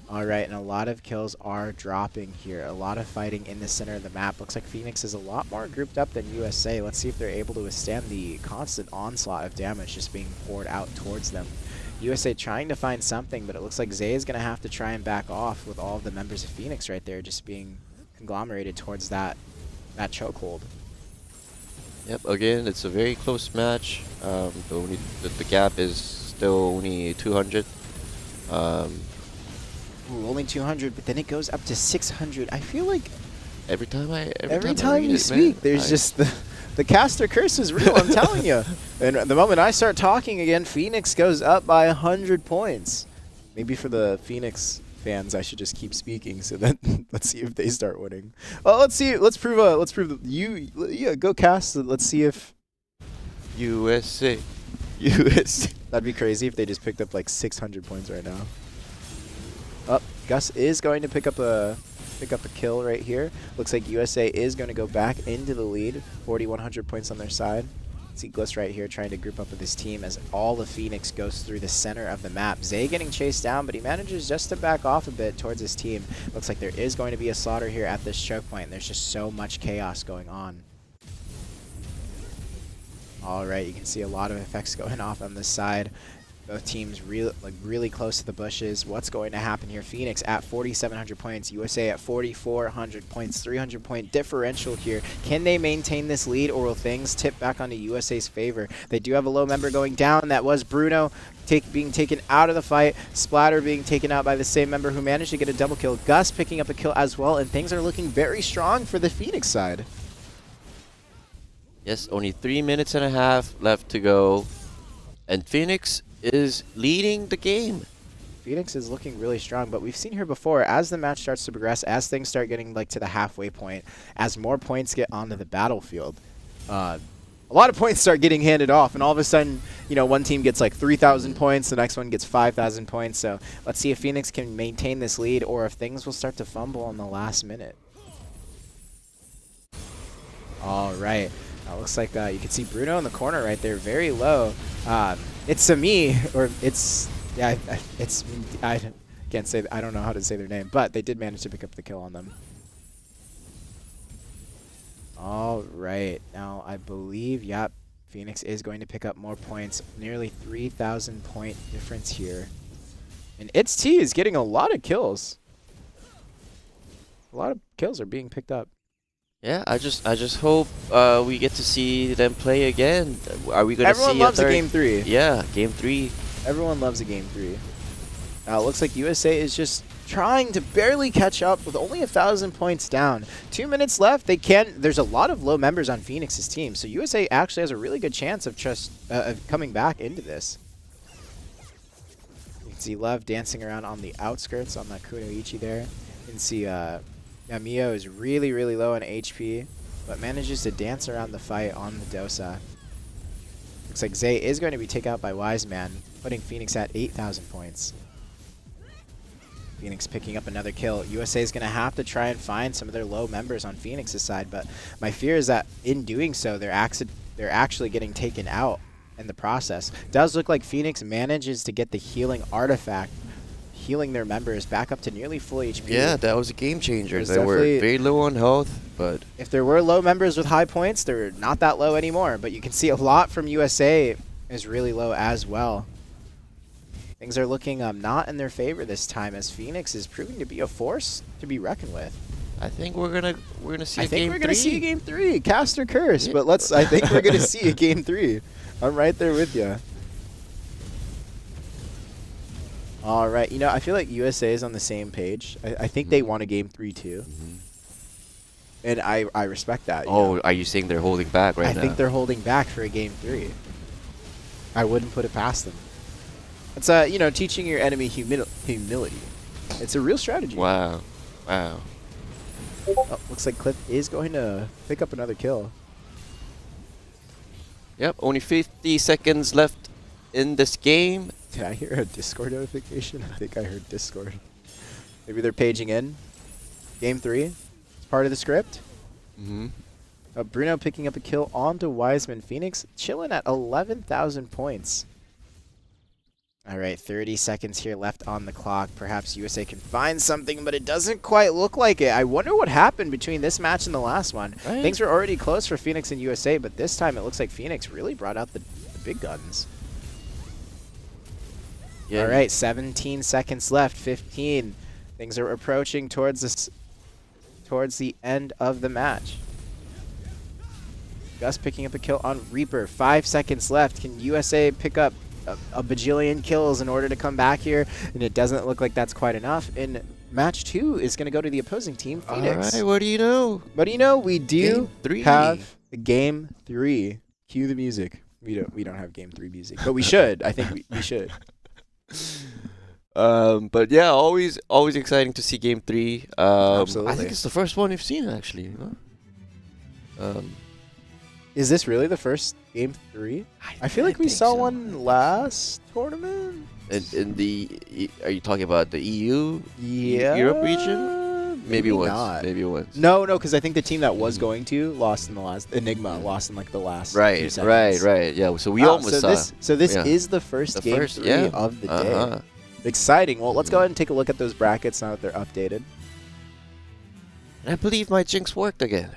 All right, and a lot of kills are dropping here. A lot of fighting in the center of the map. Looks like Phoenix is a lot more grouped up than USA. Let's see if they're able to withstand the constant onslaught of damage just being poured out towards them. USA trying to find something, but it looks like Zay is going to have to try and back off with all of the members of Phoenix right there just being conglomerated towards that chokehold. Yep, again, it's a very close match. The gap is still only 200. Ooh, only 200, but then it goes up to 600. I feel like every time you speak, there's just the caster curse is real. I'm telling you. And the moment I start talking again, Phoenix goes up by 100 points. Maybe for the Phoenix fans, I should just keep speaking so that let's see if they start winning. Well, let's see. Let's prove go cast. Let's see if USA. That'd be crazy if they just picked up like 600 points right now. Oh, Gus is going to pick up a kill right here. Looks like USA is going to go back into the lead. 4,100 points on their side. See Gliss right here trying to group up with his team as all of Phoenix goes through the center of the map. Zay getting chased down, but he manages just to back off a bit towards his team. Looks like there is going to be a slaughter here at this choke point. There's just so much chaos going on. All right, you can see a lot of effects going off on this side. Both teams really close to the bushes. What's going to happen here? Phoenix at 4,700 points. USA at 4,400 points. 300-point differential here. Can they maintain this lead, or will things tip back onto USA's favor? They do have a low member going down. That was Bruno being taken out of the fight. Splatter being taken out by the same member who managed to get a double kill. Gus picking up a kill as well, and things are looking very strong for the Phoenix side. Yes, only 3 minutes and a half left to go. And Phoenix is leading the game. Phoenix is looking really strong, but we've seen here before, as the match starts to progress, as things start getting like to the halfway point, as more points get onto the battlefield, a lot of points start getting handed off, and all of a sudden, you know, one team gets like 3,000 points, the next one gets 5,000 points. So let's see if Phoenix can maintain this lead, or if things will start to fumble in the last minute. All right. Looks like you can see Bruno in the corner right there, very low. It's Sami, or it's, yeah, it's, I can't say, I don't know how to say their name, but they did manage to pick up the kill on them. All right, now I believe, yep, Phoenix is going to pick up more points, nearly 3,000 point difference here. And It's T is getting a lot of kills. A lot of kills are being picked up. Yeah, I just hope we get to see them play again. Are we gonna see Everyone loves a game 3. Yeah, game 3. Everyone loves a game 3. It looks like USA is just trying to barely catch up with only 1,000 points down. 2 minutes left. They can. There's a lot of low members on Phoenix's team, so USA actually has a really good chance of just of coming back into this. You can see Love dancing around on the outskirts on that Kunoichi there. You can see Mio is really low on HP, but manages to dance around the fight on the Dosa. Looks like Zay is going to be taken out by Wiseman, putting Phoenix at 8,000 points. Phoenix picking up another kill. USA is going to have to try and find some of their low members on Phoenix's side, but my fear is that in doing so, they're actually getting taken out in the process. Does look like Phoenix manages to get the healing artifact, healing their members back up to nearly full HP. Yeah, that was a game changer. They were very low on health, but if there were low members with high points, they're not that low anymore. But you can see a lot from USA is really low as well. Things are looking not in their favor this time, as Phoenix is proving to be a force to be reckoned with. I think we're gonna see. I think we're gonna see a game 3, cast or curse. Yeah. But I think we're gonna see a game 3. I'm right there with you. All right, you know, I feel like USA is on the same page. I think they want a game 3 too. And I respect that. Oh, are you saying they're holding back right now? I think they're holding back for a game 3. I wouldn't put it past them. It's you know, teaching your enemy humility. It's a real strategy. Wow. Wow. Oh, looks like Cliff is going to pick up another kill. Yep, only 50 seconds left in this game. Did I hear a Discord notification? I think I heard Discord. Maybe they're paging in. Game 3. It's part of the script. Bruno picking up a kill onto Wiseman. Phoenix chilling at 11,000 points. All right, 30 seconds here left on the clock. Perhaps USA can find something, but it doesn't quite look like it. I wonder what happened between this match and the last one. Right. Things were already close for Phoenix and USA, but this time it looks like Phoenix really brought out the big guns. Yeah. All right, 17 seconds left, 15. Things are approaching towards the end of the match. Gus picking up a kill on Reaper. 5 seconds left. Can USA pick up a bajillion kills in order to come back here? And it doesn't look like that's quite enough. And match 2 is going to go to the opposing team, Phoenix. All right, what do you know? What do you know? We do have a game 3. Cue the music. We don't have game 3 music, but we should. I think we should. But yeah, always exciting to see game 3. Absolutely. I think it's the first one we've seen actually. Is this really the first game 3? I feel like we saw one last tournament. In the, are you talking about the EU? Yeah, Europe region? Maybe once. not. Maybe once. No, because I think the team that was going to lost in the last Enigma lost in like the last few Right. seconds. Yeah. So we almost saw. So this yeah. is the first game 3 of the day. Exciting. Well, let's go ahead and take a look at those brackets now that they're updated. And I believe my jinx worked again.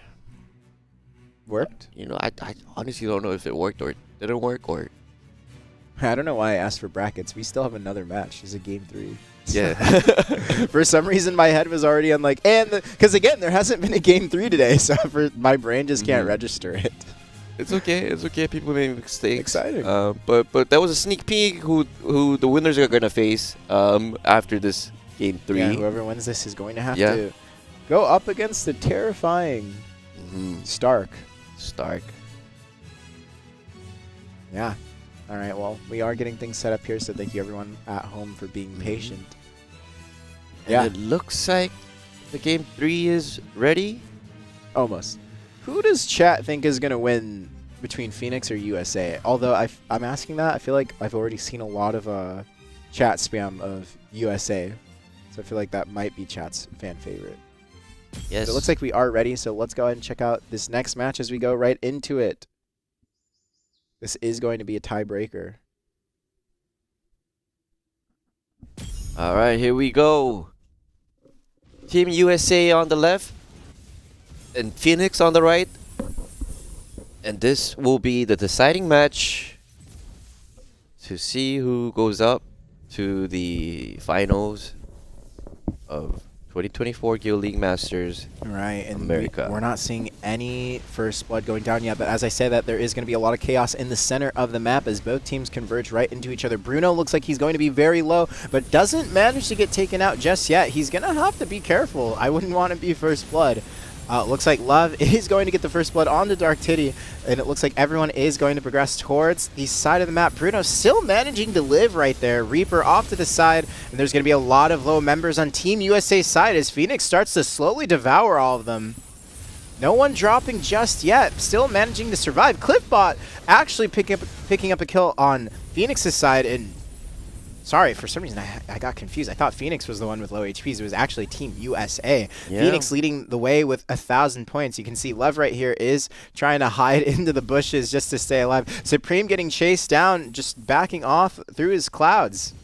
Worked? You know, I honestly don't know if it worked or it didn't work or. I don't know why I asked for brackets. We still have another match. This is a game 3. Yeah. For some reason, my head was already on like, because again, there hasn't been a game 3 today, so my brain just can't register it. It's okay. It's okay. People make mistakes. Exciting. But that was a sneak peek who the winners are gonna face after this game 3. Yeah, whoever wins this is going to have to go up against the terrifying Stark. Yeah. All right. Well, we are getting things set up here, so thank you everyone at home for being patient. And it looks like the game 3 is ready. Almost. Who does chat think is going to win between Phoenix or USA? Although I'm asking that, I feel like I've already seen a lot of chat spam of USA. So I feel like that might be chat's fan favorite. Yes. So it looks like we are ready, so let's go ahead and check out this next match as we go right into it. This is going to be a tiebreaker. All right, here we go. Team USA on the left and Phoenix on the right. And this will be the deciding match to see who goes up to the finals of 2024 Guild League Masters. Right, and America. we're not seeing any first blood going down yet, but as I say that, there is going to be a lot of chaos in the center of the map as both teams converge right into each other. Bruno looks like he's going to be very low, but doesn't manage to get taken out just yet. He's going to have to be careful. I wouldn't want to be first blood. Looks like Love is going to get the first blood on the Dark Titty, and it looks like everyone is going to progress towards the side of the map. Bruno still managing to live right there. Reaper off to the side, and there's going to be a lot of low members on Team USA's side as Phoenix starts to slowly devour all of them. No one dropping just yet, still managing to survive. Cliffbot actually picking up a kill on Phoenix's side, and sorry, for some reason I got confused. I thought Phoenix was the one with low HPs. It was actually Team USA. Yeah. Phoenix leading the way with 1,000 points. You can see Lev right here is trying to hide into the bushes just to stay alive. Supreme getting chased down, just backing off through his clouds.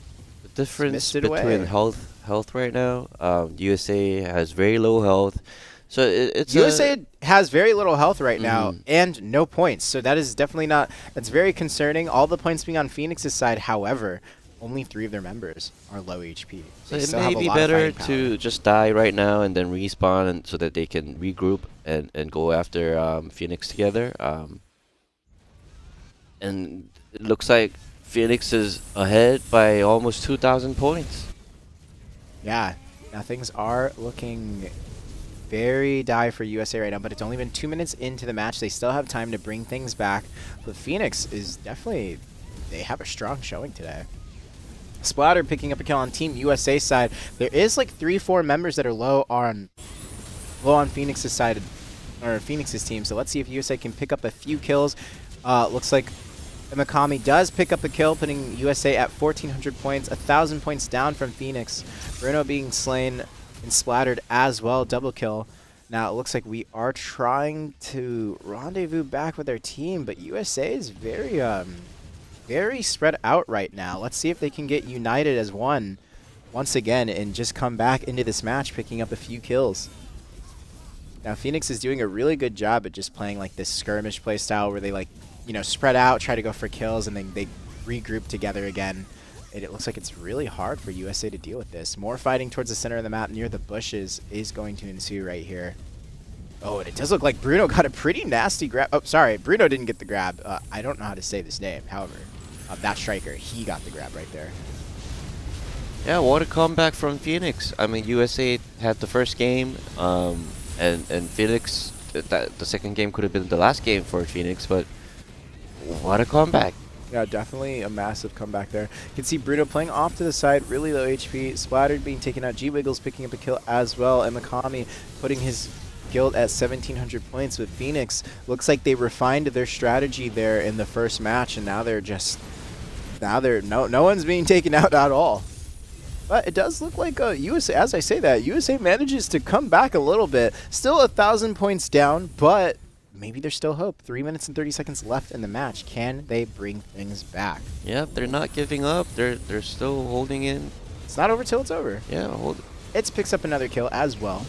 The difference between health right now, USA has very low health. So it's USA has very little health right now and no points. So that is definitely not, that's very concerning. All the points being on Phoenix's side, however, only 3 of their members are low HP. So it may be better to just die right now and then respawn, and so that they can regroup and go after Phoenix together. And it looks like Phoenix is ahead by almost 2,000 points. Yeah, now things are looking very dire for USA right now, but it's only been 2 minutes into the match. They still have time to bring things back. But Phoenix is definitely, they have a strong showing today. Splatter picking up a kill on Team USA side. There is like 3-4 members that are low on Phoenix's side, or Phoenix's team. So let's see if USA can pick up a few kills. Looks like Mikami does pick up a kill, putting USA at 1,400 points, 1,000 points down from Phoenix. Bruno being slain and splattered as well, double kill. Now it looks like we are trying to rendezvous back with their team, but USA is very spread out right now. Let's see if they can get united as one once again and just come back into this match picking up a few kills. Now Phoenix is doing a really good job at just playing like this skirmish play style where they like, you know, spread out, try to go for kills, and then they regroup together again. And it looks like it's really hard for USA to deal with this. More fighting towards the center of the map near the bushes is going to ensue right here. Oh, and it does look like Bruno got a pretty nasty grab. Oh, sorry, Bruno didn't get the grab. I don't know how to say this name. However, that striker, he got the grab right there. Yeah, what a comeback from Phoenix. I mean, USA had the first game, and Phoenix, the second game could have been the last game for Phoenix, but what a comeback. Yeah, definitely a massive comeback there. You can see Bruno playing off to the side, really low HP. Splattered being taken out. G-Wiggles picking up a kill as well. And Mikami putting his guild at 1,700 points with Phoenix. Looks like they refined their strategy there in the first match, and now they're just... no one's being taken out at all. But it does look like USA, as I say that, USA manages to come back a little bit. Still 1,000 points down, but maybe there's still hope. 3 minutes and 30 seconds left in the match. Can they bring things back? Yeah, they're not giving up. They're still holding in. It's not over till it's over. Yeah, hold. It picks up another kill as well.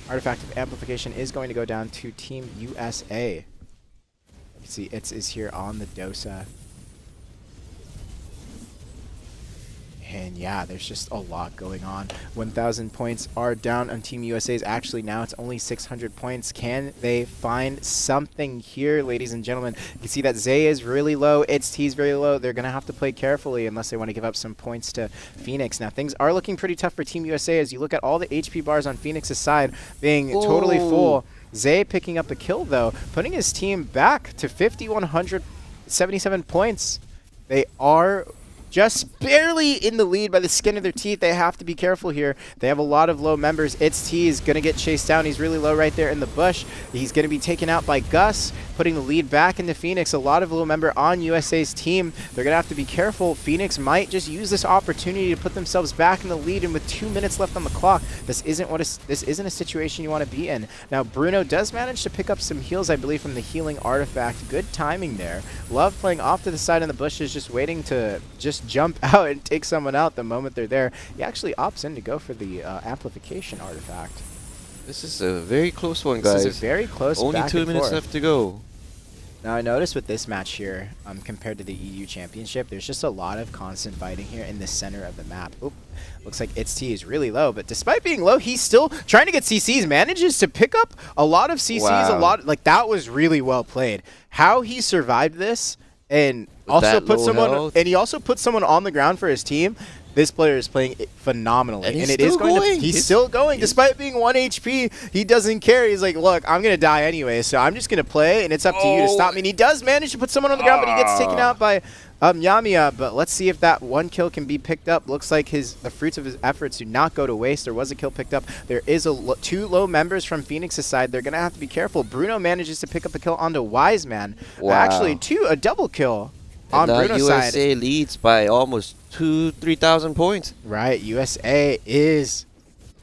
Artifact of Amplification is going to go down to Team USA. You can see Itz is here on the Dosa. And yeah, there's just a lot going on. 1,000 points are down on Team USA's. Actually, now it's only 600 points. Can they find something here, ladies and gentlemen? You can see that Zay is really low. It's T's very low. They're going to have to play carefully unless they want to give up some points to Phoenix. Now, things are looking pretty tough for Team USA as you look at all the HP bars on Phoenix's side being totally full. Zay picking up the kill, though, putting his team back to 5,177 points. They are just barely in the lead by the skin of their teeth. They have to be careful here. They have a lot of low members. It's T is going to get chased down. He's really low right there in the bush. He's going to be taken out by Gus, putting the lead back into Phoenix. A lot of low member on USA's team. They're going to have to be careful. Phoenix might just use this opportunity to put themselves back in the lead, and with 2 minutes left on the clock, this isn't a situation you want to be in. Now, Bruno does manage to pick up some heals, I believe, from the healing artifact. Good timing there. Love playing off to the side in the bushes, just waiting to just jump out and take someone out the moment they're there. He actually opts in to go for the amplification artifact. This is a very close one, guys. This is a very close. Only 2 minutes left to go. Now, I noticed with this match here, compared to the EU Championship, there's just a lot of constant fighting here in the center of the map. Oop. Looks like It's T is really low, but despite being low, he's still trying to get CCs, manages to pick up a lot of CCs, Wow. that was really well played. How he survived this and also put someone, health. and he also put someone on the ground for his team. This player is playing phenomenally, And and he's it is still going going. to. He's still going, despite being 1 HP. He doesn't care. He's like, look, I'm gonna die anyway, so I'm just gonna play, and it's up to you to stop me. And he does manage to put someone on the ground, but he gets taken out by Yamiya. But let's see if that one kill can be picked up. Looks like the fruits of his efforts do not go to waste. There was a kill picked up. There is two low members from Phoenix's side. They're gonna have to be careful. Bruno manages to pick up a kill onto Wiseman. Wow. Actually, a double kill on And Bruno's side. USA leads by almost 3,000 points. Right, USA is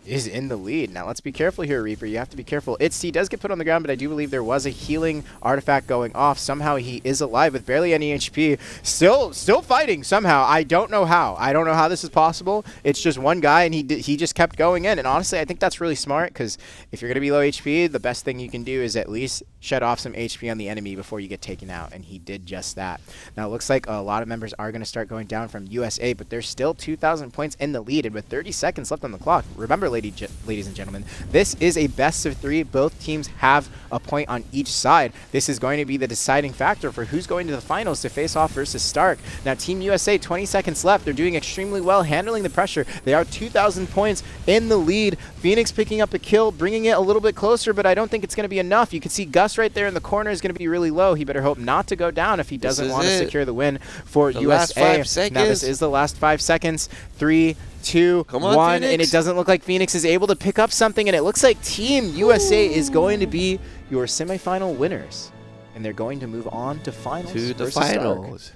in the lead. Now, let's be careful here, Reaper. You have to be careful. He does get put on the ground, but I do believe there was a healing artifact going off. Somehow he is alive with barely any HP. Still fighting somehow. I don't know how. I don't know how this is possible. It's just one guy, and he just kept going in. And honestly, I think that's really smart, because if you're going to be low HP, the best thing you can do is at least shed off some HP on the enemy before you get taken out, and he did just that. Now, it looks like a lot of members are going to start going down from USA, but there's still 2,000 points in the lead, and with 30 seconds left on the clock, remember, ladies and gentlemen, this is a best of 3. Both teams have a point on each side. This is going to be the deciding factor for who's going to the finals to face off versus Stark. Now, Team USA, 20 seconds left. They're doing extremely well, handling the pressure. They are 2,000 points in the lead. Phoenix picking up a kill, bringing it a little bit closer, but I don't think it's going to be enough. You can see Gus right there in the corner is going to be really low. He better hope not to go down if he doesn't want to secure the win for USA. Last 5 seconds. Now, this is the last 5 seconds. 3, 2, Come on, 1, Phoenix. and it doesn't look like Phoenix is able to pick up something, and it looks like Team USA is going to be your semifinal winners, and they're going to move on to finals. To the versus Stark. finals.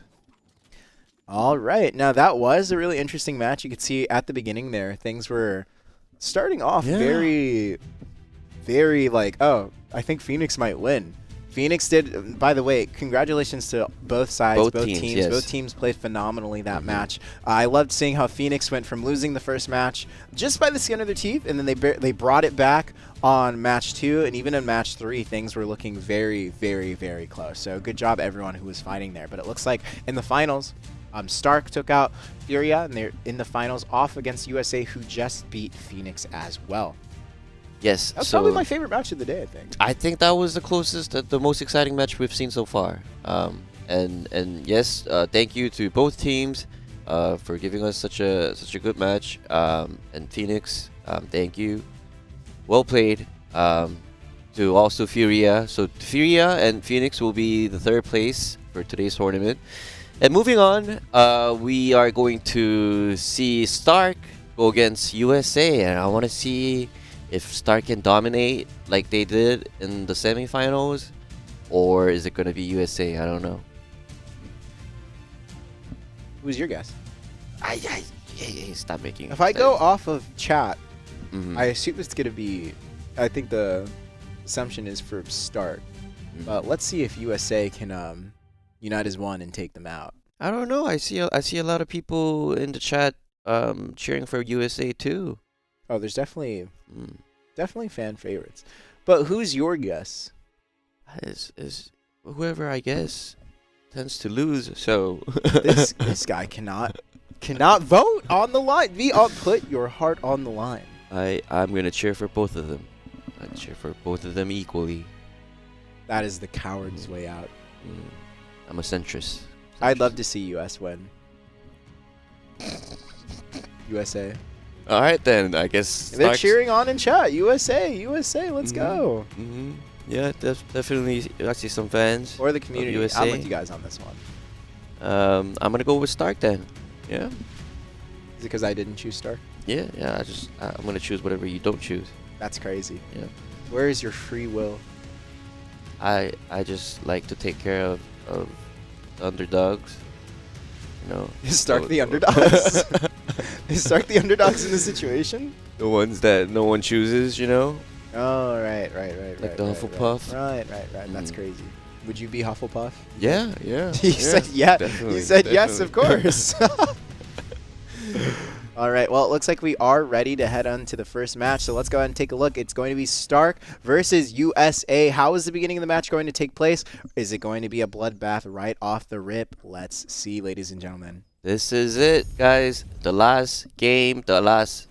All right, now that was a really interesting match. You could see at the beginning there, things were starting off very, very like, oh, I think Phoenix might win. Phoenix did, by the way, congratulations to both sides, both teams. Yes. Both teams played phenomenally that match. I loved seeing how Phoenix went from losing the first match just by the skin of their teeth, and then they brought it back on match 2, and even in match 3, things were looking very, very, very close. So good job, everyone who was fighting there. But it looks like in the finals, Stark took out Furia, and they're in the finals off against USA, who just beat Phoenix as well. Yes, That's so probably my favorite match of the day, I think. I think that was the closest, the most exciting match we've seen so far. And yes, thank you to both teams for giving us such a good match. And Phoenix, thank you. Well played. To also Furia. So Furia and Phoenix will be the 3rd place for today's tournament. And moving on, we are going to see Stark go against USA, and I want to see if Stark can dominate like they did in the semifinals, or is it going to be USA? I don't know. Who's your guess? Stop making. If I go off of chat, Mhm. I assume it's going to be, I think the assumption is for start. But let's see if USA can unite as one and take them out. I don't know. I see a lot of people in the chat cheering for USA too. Oh, there's definitely Mm. fan favorites. But who's your guess? Is whoever I guess tends to lose. So This guy cannot vote on the line. Put your heart on the line. I'm gonna cheer for both of them. I cheer for both of them equally. That is the coward's way out. I'm a centrist. I'd love to see US win. USA. All right then. I guess They're cheering on in chat. USA, let's go. Yeah, definitely. I see some fans. Or the community. USA. I'm with you guys on this one. I'm gonna go with Stark then. Yeah. Is it because I didn't choose Stark? Yeah. I'm gonna choose whatever you don't choose. That's crazy. Yeah. Where is your free will? I just like to take care of the underdogs. You know. Is Stark the underdogs? Is Stark the underdogs in this situation? The ones that no one chooses, you know. Oh, right. Like the Hufflepuff. Right. That's crazy. Would you be Hufflepuff? Yeah. He said yeah. Definitely, He said yes, of definitely. course. All right, well, it looks like we are ready to head on to the first match, so let's go ahead and take a look. It's going to be Stark versus USA. How is the beginning of the match going to take place? Is it going to be a bloodbath right off the rip? Let's see, ladies and gentlemen. This is it, guys. The last game, the last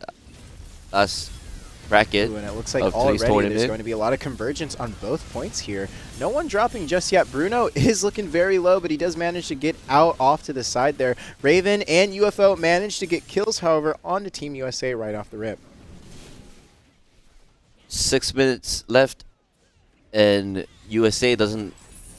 bracket. Ooh, and it looks like of already today's tournament. there's going to be a lot of convergence on both points here. No one dropping just yet. Bruno is looking very low, but he does manage to get out off to the side there. Raven and UFO managed to get kills, however, onto Team USA right off the rip. 6 minutes left, and USA doesn't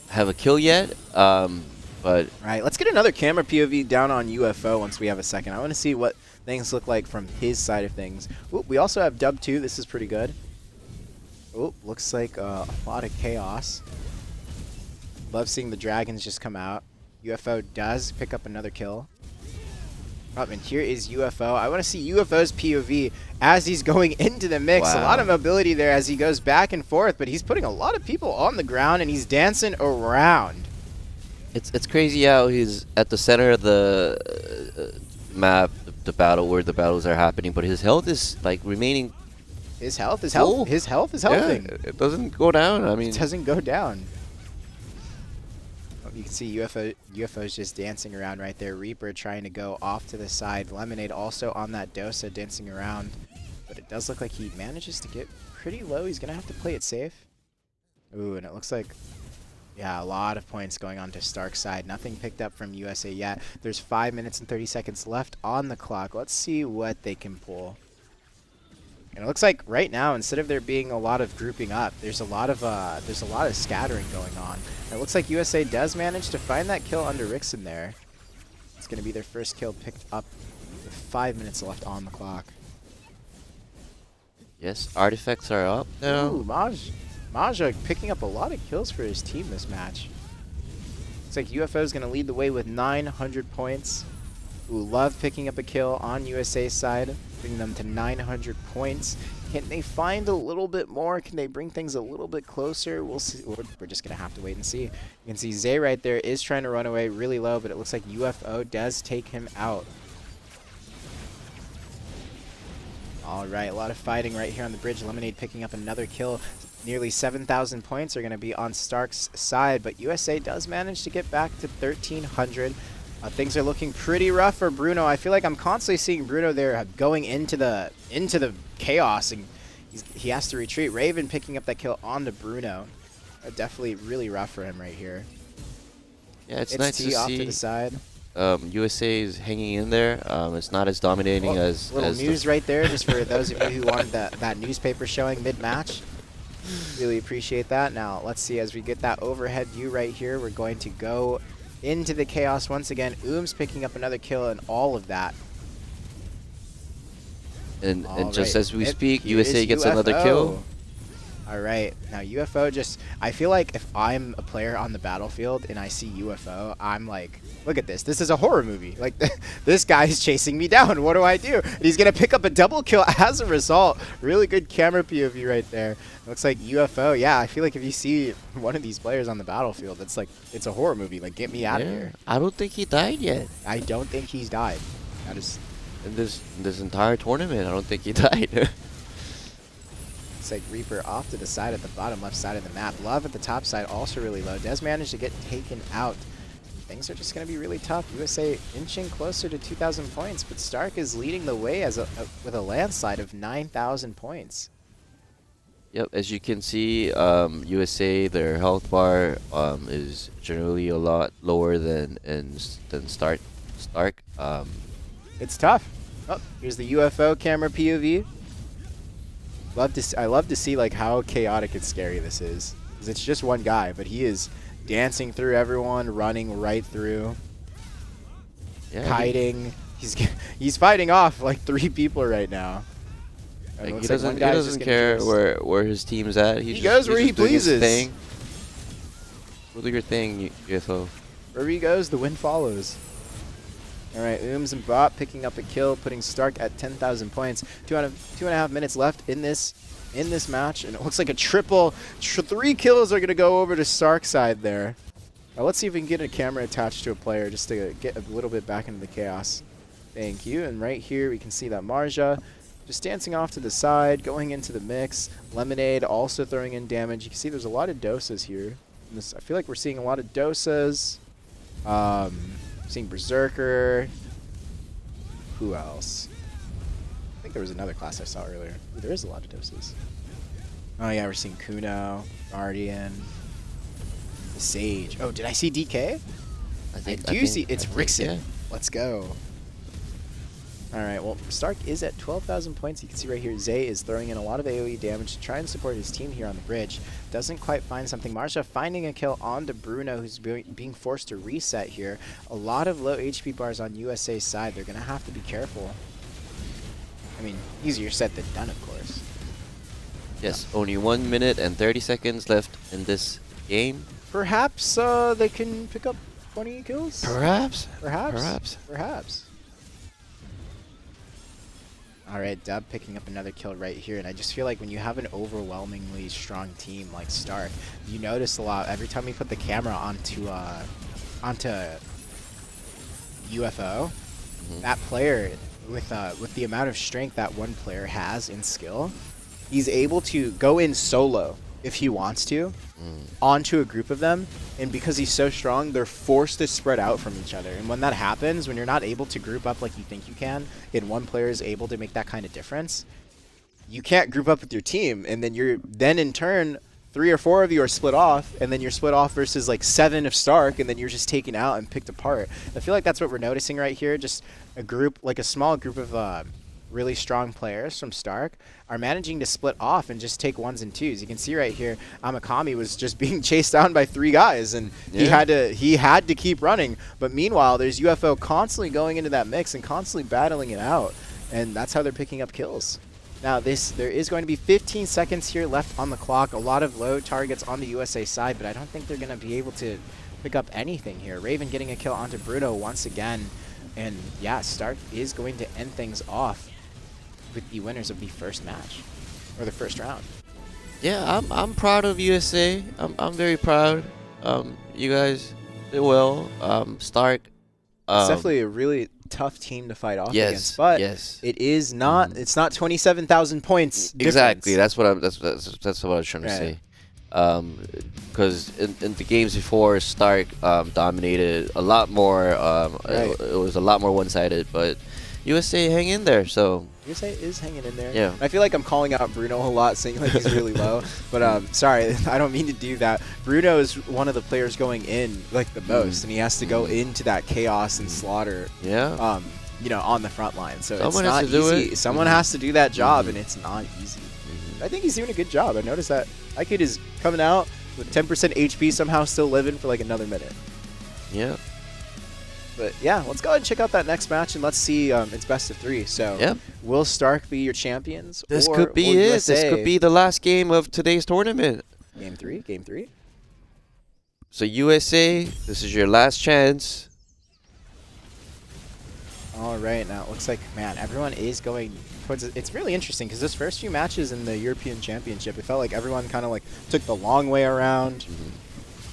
have a kill yet. But All right, let's get another camera POV down on UFO once we have a second. I want to see what things look like from his side of things. Ooh, we also have Dub 2. This is pretty good. Oh, looks like a lot of chaos. Love seeing the dragons just come out. UFO does pick up another kill. Oh, and here is UFO. I want to see UFO's POV as he's going into the mix. Wow. A lot of mobility there as he goes back and forth, but he's putting a lot of people on the ground and he's dancing around. it's crazy how he's at the center of the map, the battle where the battles are happening, but his health is like remaining. His health is Full. His health is Yeah, helping. it doesn't go down. I mean, It doesn't go down. Oh, you can see UFO's just dancing around right there. Reaper trying to go off to the side. Lemonade also on that Dosa dancing around. But it does look like he manages to get pretty low. He's going to have to play it safe. Ooh, and it looks like, yeah, a lot of points going on to Stark's side. Nothing picked up from USA yet. There's 5 minutes and 30 seconds left on the clock. Let's see what they can pull. And it looks like right now, instead of there being a lot of grouping up, there's a lot of scattering going on. And it looks like USA does manage to find that kill under Rixon there. It's going to be their first kill picked up with 5 minutes left on the clock. yes, artifacts are up now. Ooh, Maja picking up a lot of kills for his team this match. Looks like UFO is going to lead the way with 900 points. Ooh, love picking up a kill on USA's side, bringing them to 900 points. Can they find a little bit more? Can they bring things a little bit closer? We'll see. We're just going to have to wait and see. You can see Zay right there is trying to run away really low, but it looks like UFO does take him out. All right, a lot of fighting right here on the bridge. Lemonade picking up another kill. Nearly 7,000 points are going to be on Stark's side, but USA does manage to get back to 1,300. Things are looking pretty rough for Bruno. I feel like I'm constantly seeing Bruno there going into the chaos, and he has to retreat. Raven picking up that kill onto Bruno. Definitely really rough for him right here. Yeah, it's nice to off see. to the side. USA is hanging in there. It's not as dominating as little as news right there, just for those of you who wanted that newspaper showing mid-match. Really appreciate that. Now, let's see, as we get that overhead view right here, we're going to go into the chaos once again. Oom's picking up another kill and all of that. And All just right. as we speak, Here USA is gets another UFO. kill. All All right, now UFO just, I feel like if I'm a player on the battlefield and I see UFO, I'm like, look at this. This is a horror movie. Like, this guy's chasing me down. What do I do? And he's going to pick up a double kill as a result. Really good camera POV right there. Looks like UFO. Yeah, I feel like if you see one of these players on the battlefield, it's like, it's a horror movie. Like, get me out of here. I don't think he died yet. I don't think he's died. That is... In this entire tournament, I don't think he died. It's like Reaper off to the side at the bottom left side of the map. Love at the top side also really low. Does manage to get taken out. Things are just going to be really tough. USA inching closer to 2,000 points, but Stark is leading the way as with a landslide of 9,000 points. Yep, as you can see, USA, their health bar is generally a lot lower than Stark. It's tough. Oh, here's the UFO camera POV. I love to see like how chaotic and scary this is. 'Cause it's just one guy, but he is dancing through everyone, running right through, hiding. He's fighting off like 3 people right now. Like he doesn't care where his team's at. He goes where he pleases. Do your thing, UFO. Wherever he goes, the wind follows. All right, Ooms and Bot picking up a kill, putting Stark at 10,000 points. 2.5 minutes left in this match, and it looks like a triple. 3 kills are going to go over to Stark's side there. Now let's see if we can get a camera attached to a player just to get a little bit back into the chaos. Thank you. And right here we can see that Marja just dancing off to the side, going into the mix. Lemonade also throwing in damage. You can see there's a lot of doses here. I feel like we're seeing a lot of doses. Seeing Berserker. Who else? I think there was another class I saw earlier. Ooh, there is a lot of doses. Oh yeah, we're seeing Kuno, Guardian, the Sage. Oh, did I see DK? I do see. It's Rixen. Yeah. Let's go. All right, well, Stark is at 12,000 points. You can see right here, Zay is throwing in a lot of AoE damage to try and support his team here on the bridge. Doesn't quite find something. Marsha finding a kill onto Bruno, who's being forced to reset here. A lot of low HP bars on USA's side. They're going to have to be careful. I mean, easier said than done, of course. Yes, only 1 minute and 30 seconds left in this game. Perhaps they can pick up 20 kills? Perhaps. All right, Dub picking up another kill right here, and I just feel like when you have an overwhelmingly strong team like Stark, you notice a lot every time we put the camera onto UFO. That player, with the amount of strength that one player has in skill, he's able to go in solo if he wants to onto a group of them, and because he's so strong, they're forced to spread out from each other. And when that happens, when you're not able to group up like you think you can, and one player is able to make that kind of difference, you can't group up with your team, and then in turn 3 or 4 of you are split off, and then you're split off versus like 7 of Stark, and then you're just taken out and picked apart. I feel like that's what we're noticing right here. Just a group, like a small group of really strong players from Stark are managing to split off and just take 1s and 2s. You can see right here, Amakami was just being chased down by 3 guys, and he had to keep running. But meanwhile, there's UFO constantly going into that mix and constantly battling it out, and that's how they're picking up kills. Now there is going to be 15 seconds here left on the clock. A lot of low targets on the USA side, but I don't think they're going to be able to pick up anything here. Raven getting a kill onto Bruno once again, and yeah, Stark is going to end things off with the winners of the first match, or the first round. Yeah, I'm proud of USA. I'm very proud. You guys did well. Stark. It's definitely a really tough team to fight off against, but it is not. It's not 27,000 points. Exactly. That's what that's what I was trying to say. Because in the games before, Stark dominated a lot more. It was a lot more one-sided, but USA hang in there. So USA is hanging in there. Yeah. I feel like I'm calling out Bruno a lot, saying like he's really low. But sorry, I don't mean to do that. Bruno is one of the players going in like the most, and he has to go into that chaos and slaughter. Yeah. You know, on the front line. So someone it's not has to easy. do it. Someone has to do that job, and it's not easy. I think he's doing a good job. I noticed that kid is coming out with 10% HP, somehow still living for like another minute. Yeah. But yeah, let's go ahead and check out that next match, and let's see. It's best of 3. So Yep. will Stark be your champions? This or could be will it. USA This could be the last game of today's tournament. Game 3. Game 3. So USA, this is your last chance. All right, now it looks like, man, everyone is going towards it. It's really interesting because those first few matches in the European Championship, it felt like everyone kind of like took the long way around.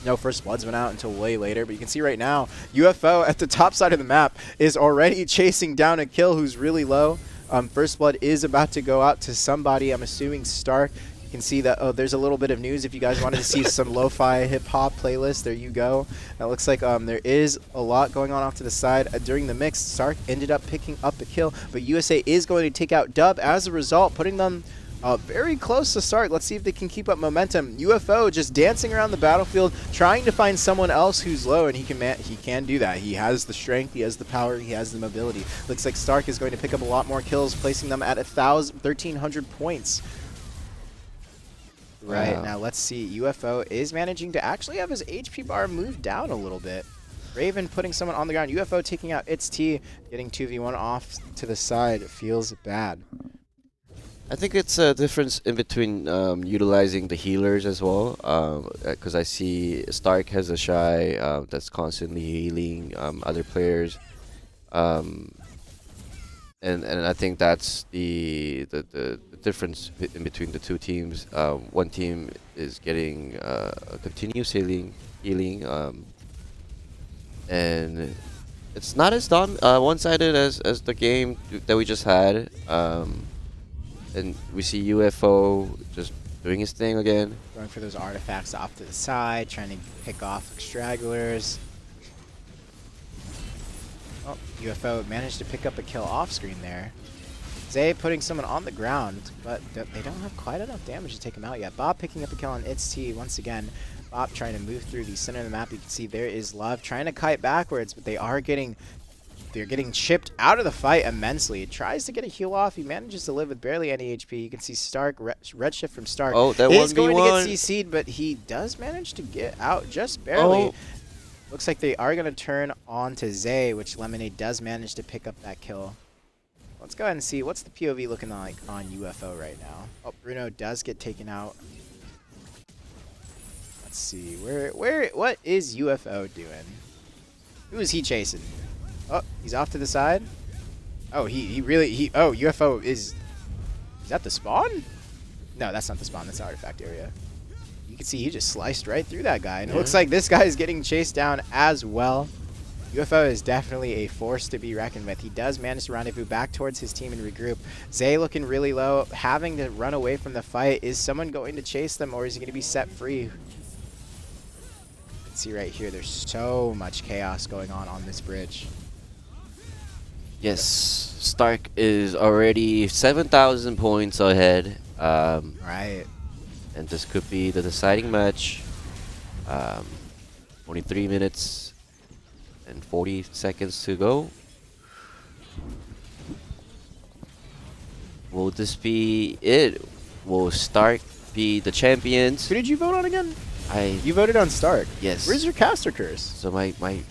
No first bloods went out until way later, but you can see right now, UFO at the top side of the map is already chasing down a kill who's really low. First blood is about to go out to somebody, I'm assuming Stark. You can see that, oh, there's a little bit of news. If you guys wanted to see some lo-fi hip-hop playlist, there you go. It looks like there is a lot going on off to the side. During the mix, Stark ended up picking up the kill, but USA is going to take out Dub as a result, putting them very close to Stark. Let's see if they can keep up momentum. UFO just dancing around the battlefield, trying to find someone else who's low, and he can do that. He has the strength, he has the power, he has the mobility. Looks like Stark is going to pick up a lot more kills, placing them at 1,300 points. Right, now let's see. UFO is managing to actually have his HP bar moved down a little bit. Raven putting someone on the ground. UFO taking out its T, getting 2v1 off to the side. It feels bad. I think it's a difference in between utilizing the healers as well, because I see Stark has a Shy that's constantly healing other players, and I think that's the difference in between the two teams. One team is getting continuous healing, and it's not as one-sided as the game that we just had. And we see UFO just doing his thing again. Going for those artifacts off to the side, trying to pick off stragglers. Oh, UFO managed to pick up a kill off screen there. Zay putting someone on the ground, but they don't have quite enough damage to take him out yet. Bob picking up a kill on its T once again. Bob trying to move through the center of the map. You can see there is Love trying to kite backwards, but they're getting chipped out of the fight immensely. It tries to get a heal off. He manages to live with barely any HP. You can see Stark, redshift from Stark. Oh, that is going to one. get CC'd, but he does manage to get out just barely. Oh. Looks like they are going to turn on to Zay, which Lemonade does manage to pick up that kill. Let's go ahead and see what's the POV looking like on UFO right now. Oh, Bruno does get taken out. Let's see. What is UFO doing? Who is he chasing? Oh, he's off to the side. Oh, oh, UFO is that the spawn? No, that's not the spawn. That's the artifact area. You can see he just sliced right through that guy. And it looks like this guy is getting chased down as well. UFO is definitely a force to be reckoned with. He does manage to rendezvous back towards his team and regroup. Zay looking really low, having to run away from the fight. Is someone going to chase them, or is he going to be set free? You can see right here, there's so much chaos going on this bridge. Yes, Stark is already 7,000 points ahead. Right. And this could be the deciding match. Only 3 minutes and 40 seconds to go. Will this be it? Will Stark be the champions? Who did you vote on again? You voted on Stark. Yes. Where's your caster curse? So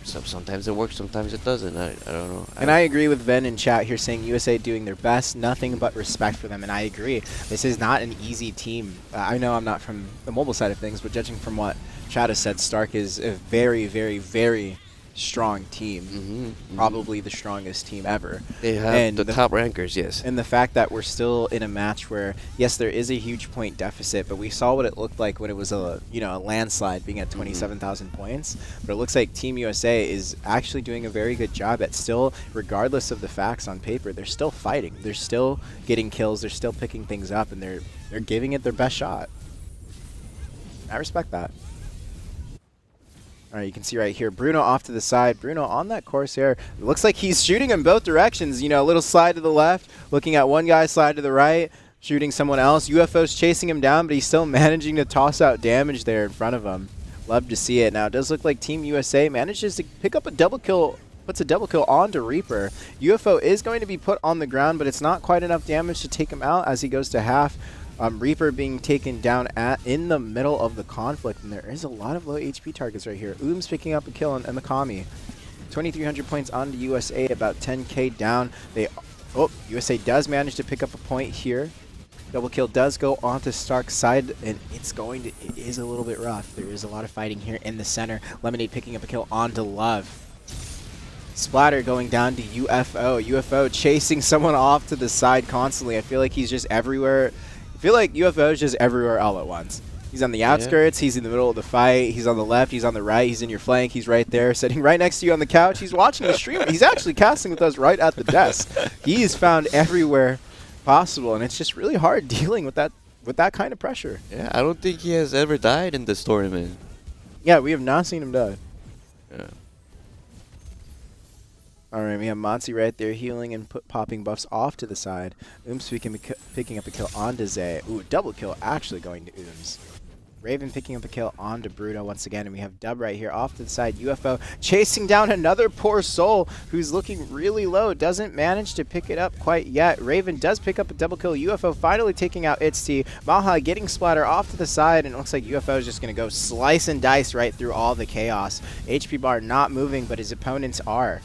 sometimes it works, sometimes it doesn't. I don't know. And I agree with Ven in chat here saying USA doing their best, nothing but respect for them, and I agree. This is not an easy team. I know I'm not from the mobile side of things, but judging from what chat has said, Stark is a very, very, very strong team. Probably the strongest team ever. They have the top rankers, yes. And the fact that we're still in a match where, yes, there is a huge point deficit, but we saw what it looked like when it was a landslide being at 27,000 points. But it looks like Team USA is actually doing a very good job at still, regardless of the facts on paper, they're still fighting. They're still getting kills. They're still picking things up, and they're giving it their best shot. I respect that. All right, you can see right here, Bruno off to the side. Bruno on that Corsair. It looks like he's shooting in both directions. A little slide to the left, looking at one guy, slide to the right, shooting someone else. UFO's chasing him down, but he's still managing to toss out damage there in front of him. Love to see it. Now, it does look like Team USA manages to pick up a double kill, puts a double kill onto Reaper. UFO is going to be put on the ground, but it's not quite enough damage to take him out as he goes to half. Reaper being taken down in the middle of the conflict, and there is a lot of low HP targets right here. Oom's picking up a kill on the Kami. 2,300 points on to USA, about 10k down. USA does manage to pick up a point here. Double kill does go onto Stark's side, and it is a little bit rough. There is a lot of fighting here in the center. Lemonade picking up a kill onto Love. Splatter going down to UFO. UFO chasing someone off to the side constantly. I feel like he's just everywhere. I feel like UFO is just everywhere all at once. He's on the outskirts, he's in the middle of the fight, he's on the left, he's on the right, he's in your flank, he's right there, sitting right next to you on the couch. He's watching the stream. He's actually casting with us right at the desk. He is found everywhere possible, and it's just really hard dealing with that kind of pressure. Yeah, I don't think he has ever died in this tournament. Yeah, we have not seen him die. Yeah. All right, we have Monty right there healing and popping buffs off to the side. Ooms picking up a kill onto Zay. Ooh, double kill actually going to Ooms. Raven picking up a kill onto Bruno once again, and we have Dub right here off to the side. UFO chasing down another poor soul who's looking really low. Doesn't manage to pick it up quite yet. Raven does pick up a double kill. UFO finally taking out its T. Maha getting Splatter off to the side, and it looks like UFO is just going to go slice and dice right through all the chaos. HP bar not moving, but his opponents are.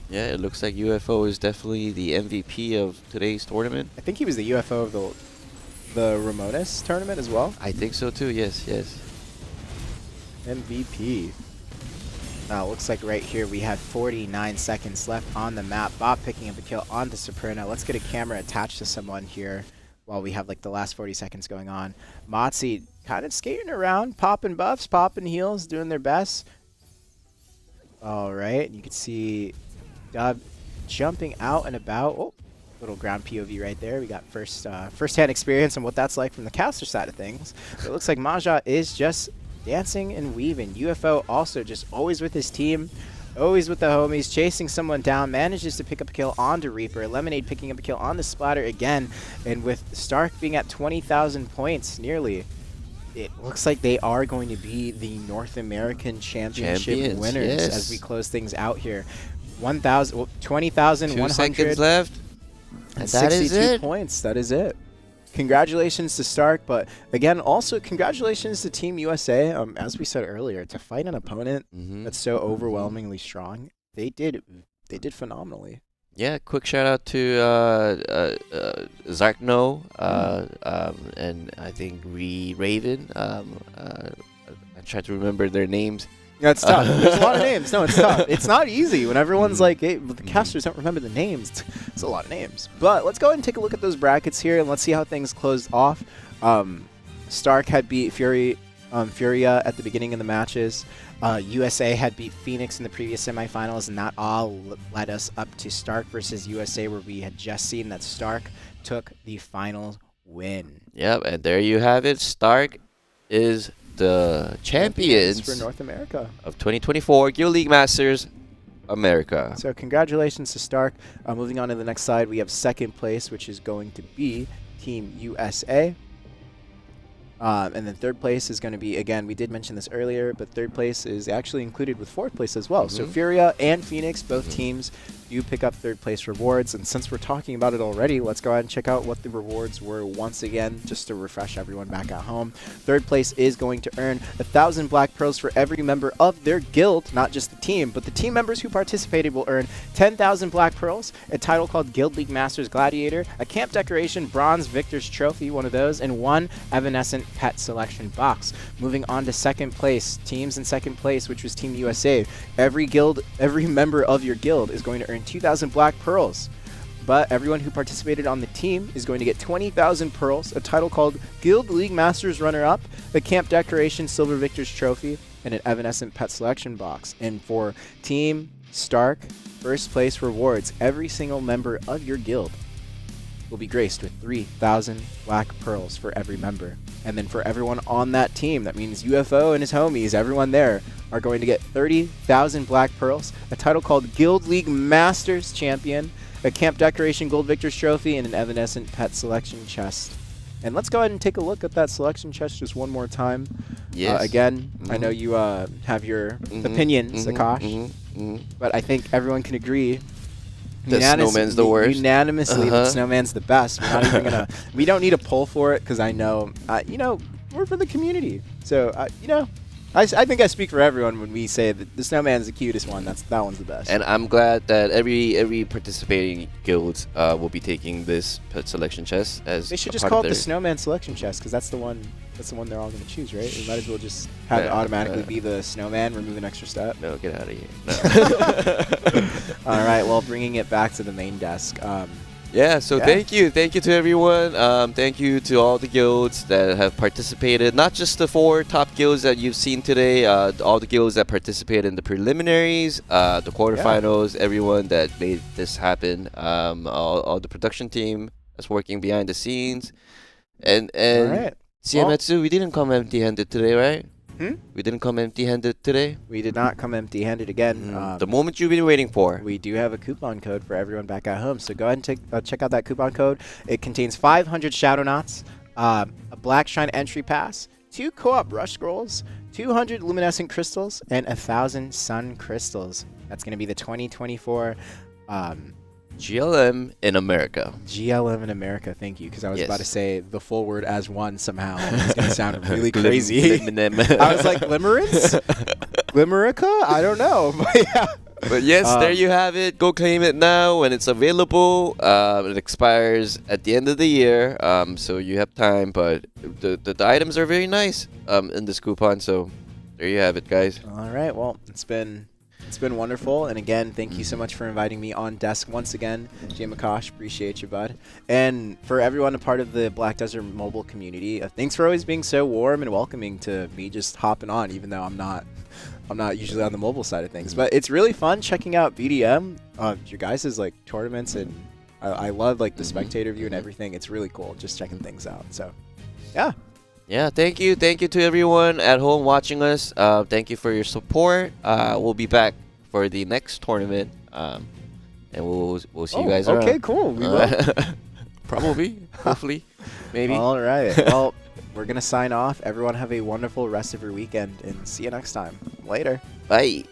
Yeah, it looks like UFO is definitely the MVP of today's tournament. I think he was the UFO of the Ramones tournament as well. I think so too, yes. MVP. Looks like right here we have 49 seconds left on the map. Bob picking up a kill onto Soprano. Let's get a camera attached to someone here while we have like the last 40 seconds going on. Motzi kind of skating around, popping buffs, popping heals, doing their best. All right, you can see Dub jumping out and about. Oh, little ground POV right there. We got first-hand experience on what that's like from the caster side of things. But it looks like Maja is just dancing and weaving. UFO also just always with his team, always with the homies, chasing someone down, manages to pick up a kill onto Reaper. Lemonade picking up a kill onto Splatter again, and with Stark being at 20,000 points nearly, it looks like they are going to be the North American Championship winners as we close things out here. 20,100. 2 seconds left. And that 62 is it. points. That is it. Congratulations to Stark, but again, also congratulations to Team USA. As we said earlier, to fight an opponent that's so overwhelmingly strong, they did phenomenally. Yeah, quick shout out to Zarkno and I think Raven. I tried to remember their names. Yeah, it's tough. There's a lot of names. No, it's tough. It's not easy when everyone's like, hey, the casters don't remember the names. It's a lot of names. But let's go ahead and take a look at those brackets here, and let's see how things closed off. Stark had beat Furia at the beginning of the matches. USA had beat Phoenix in the previous semifinals, and that all led us up to Stark versus USA, where we had just seen that Stark took the final win. Yep, and there you have it. Stark is the champions for North America of 2024 Guild League Masters America. So congratulations to Stark. Moving on to the next side, we have second place, which is going to be Team USA. And then third place is going to be, again, we did mention this earlier, but third place is actually included with fourth place as well. So Furia and Phoenix, both teams, do pick up third place rewards. And since we're talking about it already, let's go ahead and check out what the rewards were once again, just to refresh everyone back at home. Third place is going to earn 1,000 black pearls for every member of their guild, not just the team, but the team members who participated will earn 10,000 black pearls, a title called Guild League Masters Gladiator, a camp decoration bronze victor's trophy, one of those, and one evanescent pet selection box. Moving on to second place, teams in second place, which was Team USA. Every member of your guild is going to earn 2,000 black pearls. But everyone who participated on the team is going to get 20,000 pearls, a title called Guild League Masters Runner-Up, a camp decoration silver victor's trophy, and an evanescent pet selection box. And for Team Stark, first place rewards, every single member of your guild will be graced with 3,000 black pearls for every member. And then for everyone on that team, that means UFO and his homies, everyone there, are going to get 30,000 black pearls, a title called Guild League Masters Champion, a camp decoration gold victor's trophy, and an evanescent pet selection chest. And let's go ahead and take a look at that selection chest just one more time. Yes. Again, I know you have your opinions, Akash, but I think everyone can agree the Snowman's the worst. Unanimously, the Snowman's the best. We're not even gonna. We don't need a poll for it because I know, we're for the community. So, I think I speak for everyone when we say that the snowman's the cutest one. That one's the best. And I'm glad that every participating guild will be taking this pet selection chest as They should a just part call of it the their- snowman selection chest because that's the one they're all going to choose, right? We might as well just have it automatically be the snowman, remove an extra step. No, get out of here. No. All right, well, bringing it back to the main desk. Yeah, so thank you to everyone. Thank you to all the guilds that have participated. Not just the 4 top guilds that you've seen today. All the guilds that participated in the preliminaries, the quarterfinals. Everyone that made this happen. All the production team that's working behind the scenes. And All right. Siametsu, we didn't come empty-handed today, right? Hmm? We didn't come empty-handed today. We did not come empty-handed again. The moment you've been waiting for. We do have a coupon code for everyone back at home, so go ahead and check out that coupon code. It contains 500 Shadowknots, a Black Shrine entry pass, 2 co-op rush scrolls, 200 luminescent crystals, and 1,000 sun crystals. That's going to be the 2024 GLM in America. GLM in America. Thank you, because I was Yes. about to say the full word as one somehow. It's going to sound really crazy. Glim- I was like, Glimmerance? Glimmerica? I don't know. But yeah. But yes, there you have it. Go claim it now when it's available. It expires at the end of the year, so you have time. But the items are very nice in this coupon. So there you have it, guys. All right. Well, it's been wonderful. And again, thank you so much for inviting me on desk once again. Jay McCosh, appreciate you, bud. And for everyone a part of the Black Desert mobile community, thanks for always being so warm and welcoming to me just hopping on, even though I'm not usually on the mobile side of things. But it's really fun checking out BDM, your guys' like tournaments, and I love like the spectator view and everything. It's really cool just checking things out. So yeah. Yeah, thank you to everyone at home watching us. Thank you for your support. We'll be back for the next tournament, and we'll see you guys around. Okay, cool. We will. Probably, hopefully, maybe. All right. Well, we're gonna sign off. Everyone have a wonderful rest of your weekend, and see you next time. Later. Bye.